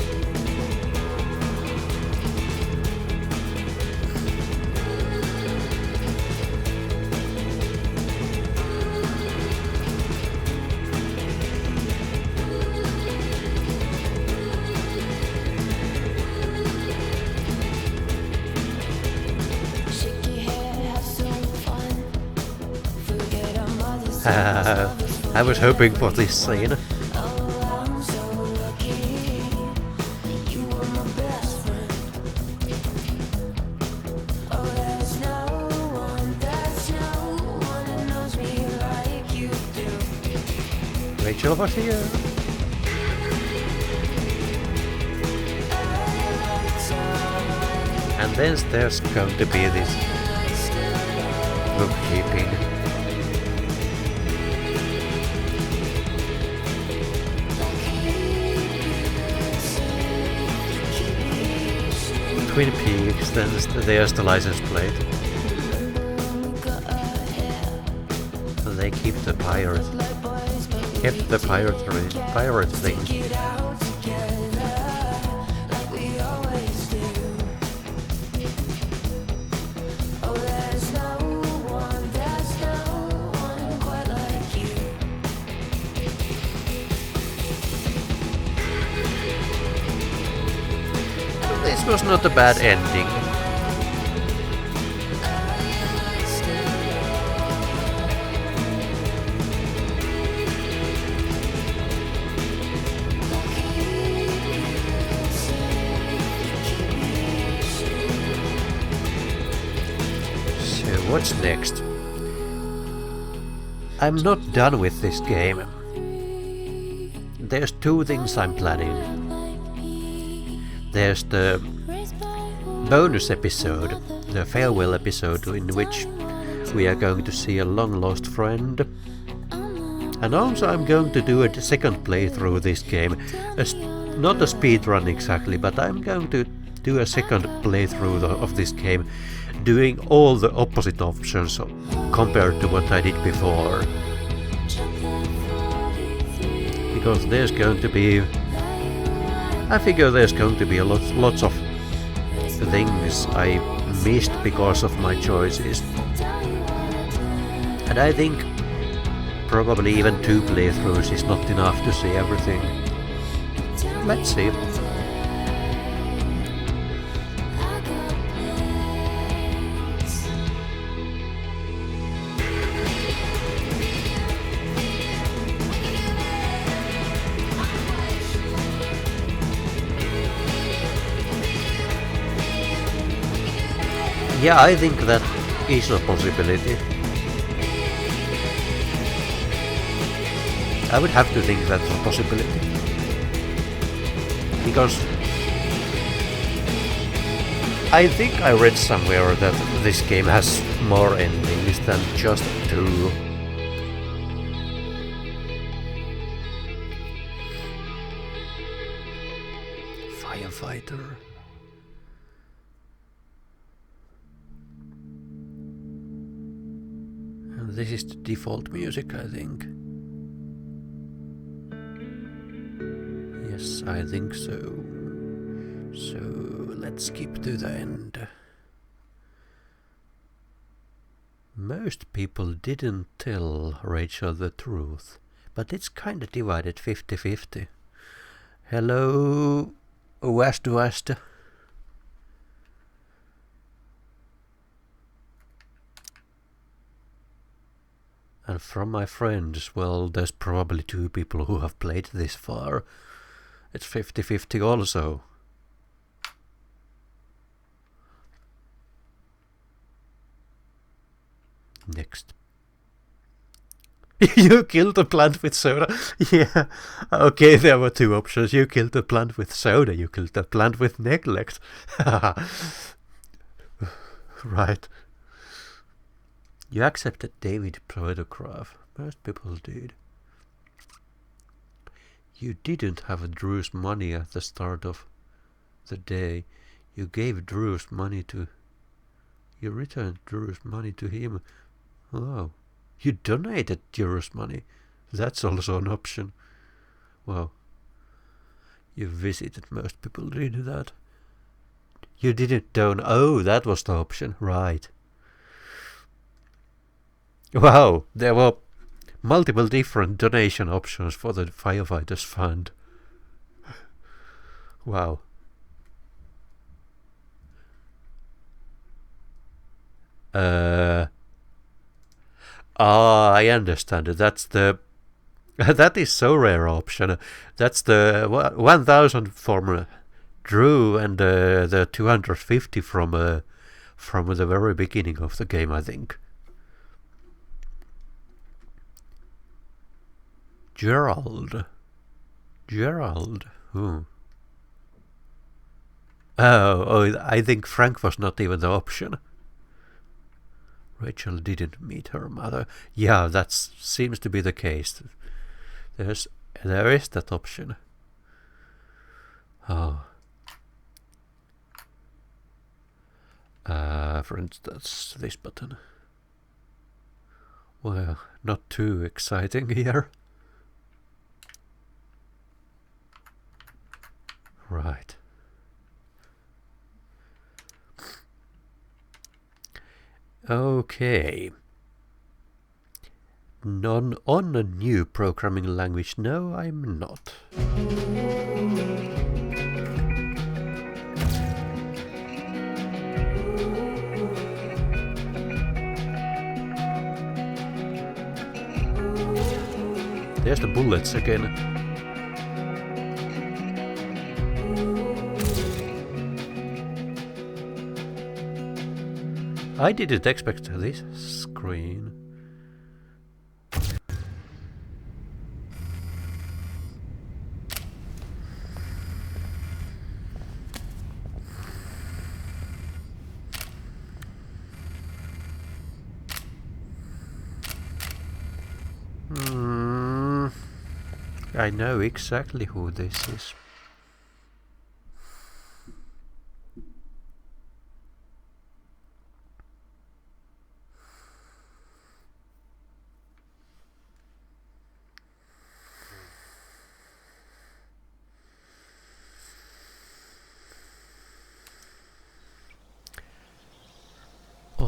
I was hoping for this scene. Rachel was here. And then there's going to be this bookkeeping. Twin Peaks, then there's the license plate. And they keep the pirate. Kept the pirate thing. This was not a bad ending. What's next? I'm not done with this game. There's two things I'm planning. There's the bonus episode, the farewell episode, in which we are going to see a long-lost friend. And also I'm going to do a second playthrough this game. Not a speedrun exactly, but I'm going to do a second playthrough of this game, doing all the opposite options compared to what I did before. Because there's going to be... I figure there's going to be lots of things I missed because of my choices. And I think probably even 2 playthroughs is not enough to see everything. Let's see. Yeah, I think that is a possibility. I would have to think that's a possibility. Because I think I read somewhere that this game has more endings than just 2. Firefighter. And this is the default music, I think. Yes, I think so. So let's skip to the end. Most people didn't tell Rachel the truth, but it's kinda divided 50-50. Hello, West. And from my friends, well, there's probably 2 people who have played this far. It's 50-50 also. Next. You killed a plant with soda. Yeah. Okay, there were 2 options. You killed a plant with soda. You killed a plant with neglect. Right. You accepted David's photograph. Most people did. You didn't have Drew's money at the start of the day. You gave Drew's money to... You returned Drew's money to him. Oh. You donated Drew's money. That's also an option. Wow. You visited. Most people did that. You didn't donate. Oh, that was the option. Right. Wow. There were multiple different donation options for the Firefighters Fund. Wow. I understand it. That's the... that is so rare option. That's the 1000 from Drew and the 250 from the very beginning of the game, I think. Gerald. Oh, I think Frank was not even the option. Rachel didn't meet her mother. Yeah, that seems to be the case. There is that option. Oh. For instance, this button. Well, not too exciting here. Right. Okay. On a new programming language. No, I'm not. There's the bullets again. I didn't expect this screen. I know exactly who this is.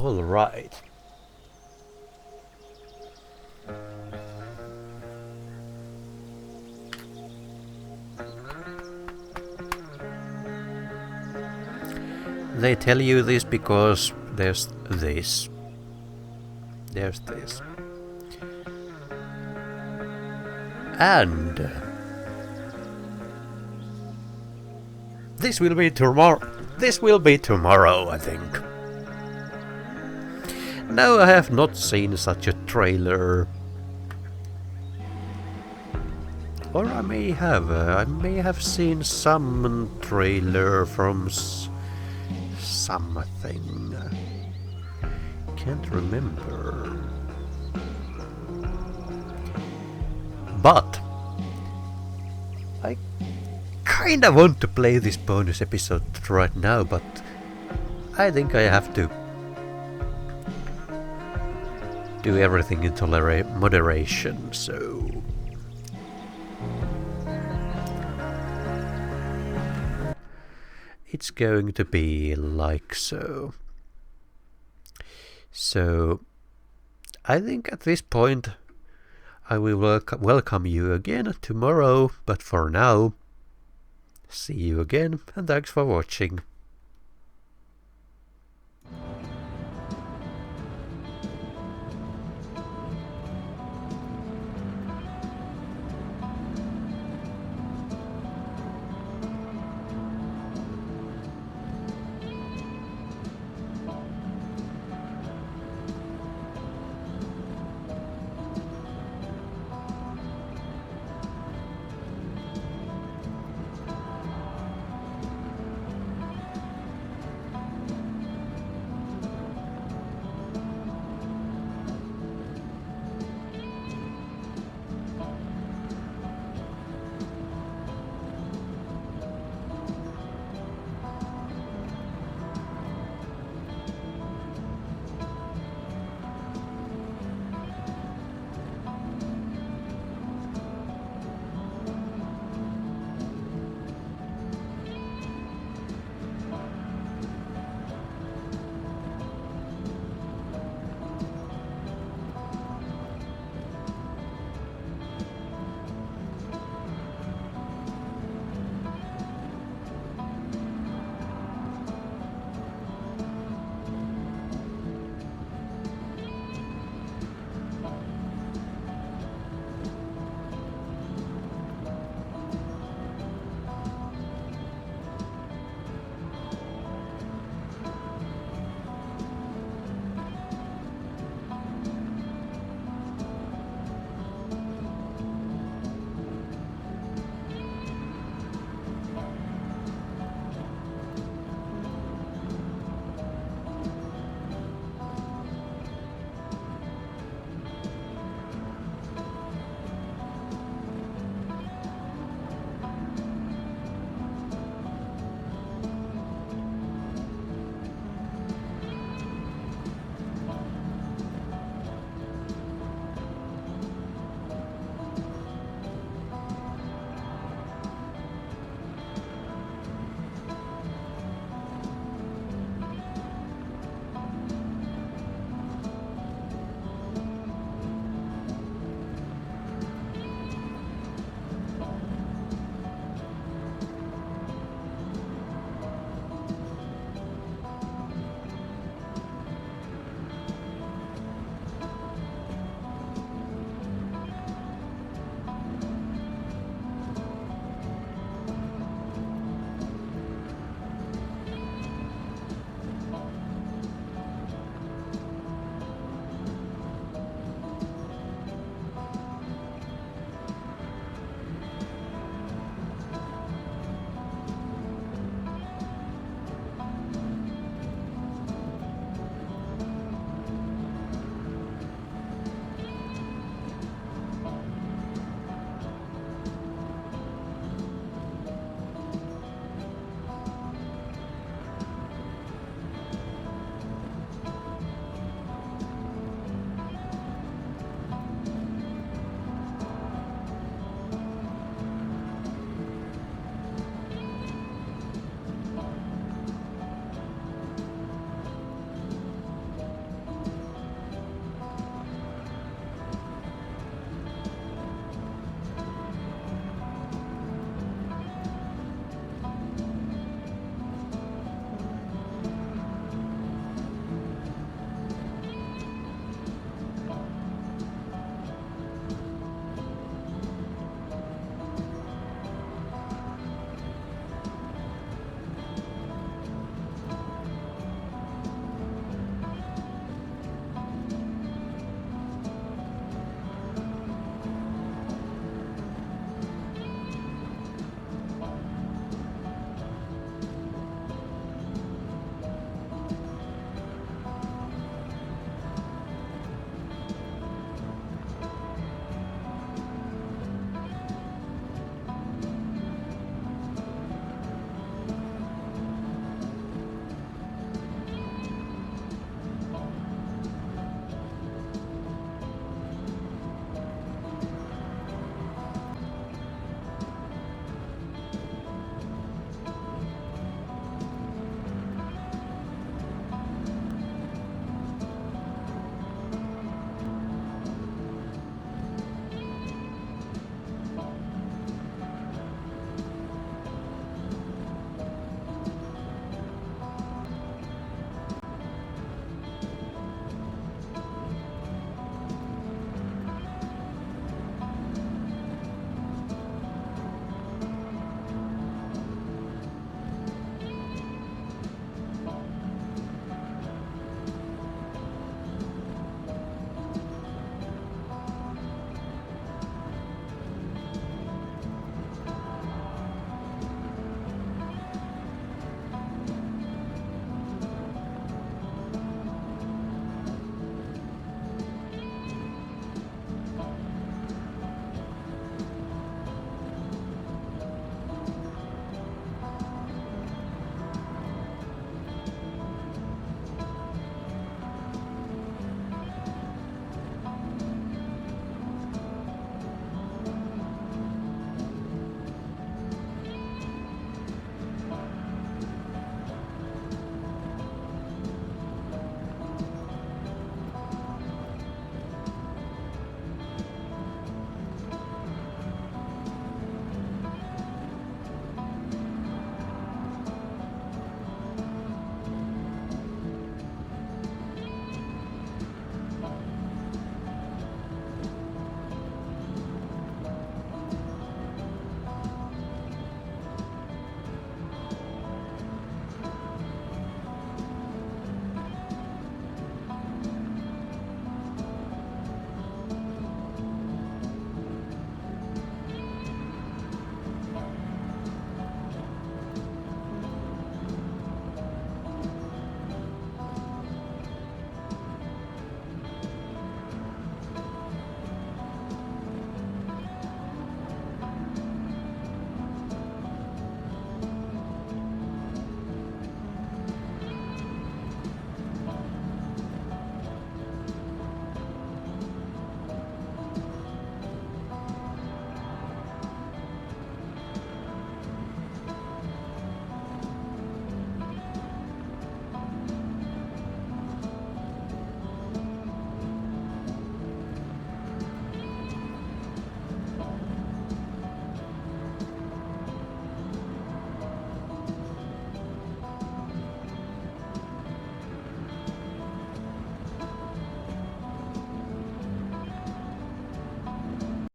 All right. They tell you this because there's this. There's this. And this will be tomorrow. This will be tomorrow, I think. No, I have not seen such a trailer. Or I may have seen some trailer from something. Can't remember. But I kinda want to play this bonus episode right now, but I think I have to do everything in moderation, so it's going to be like so. So I think at this point I will welcome you again tomorrow, but for now, see you again and thanks for watching.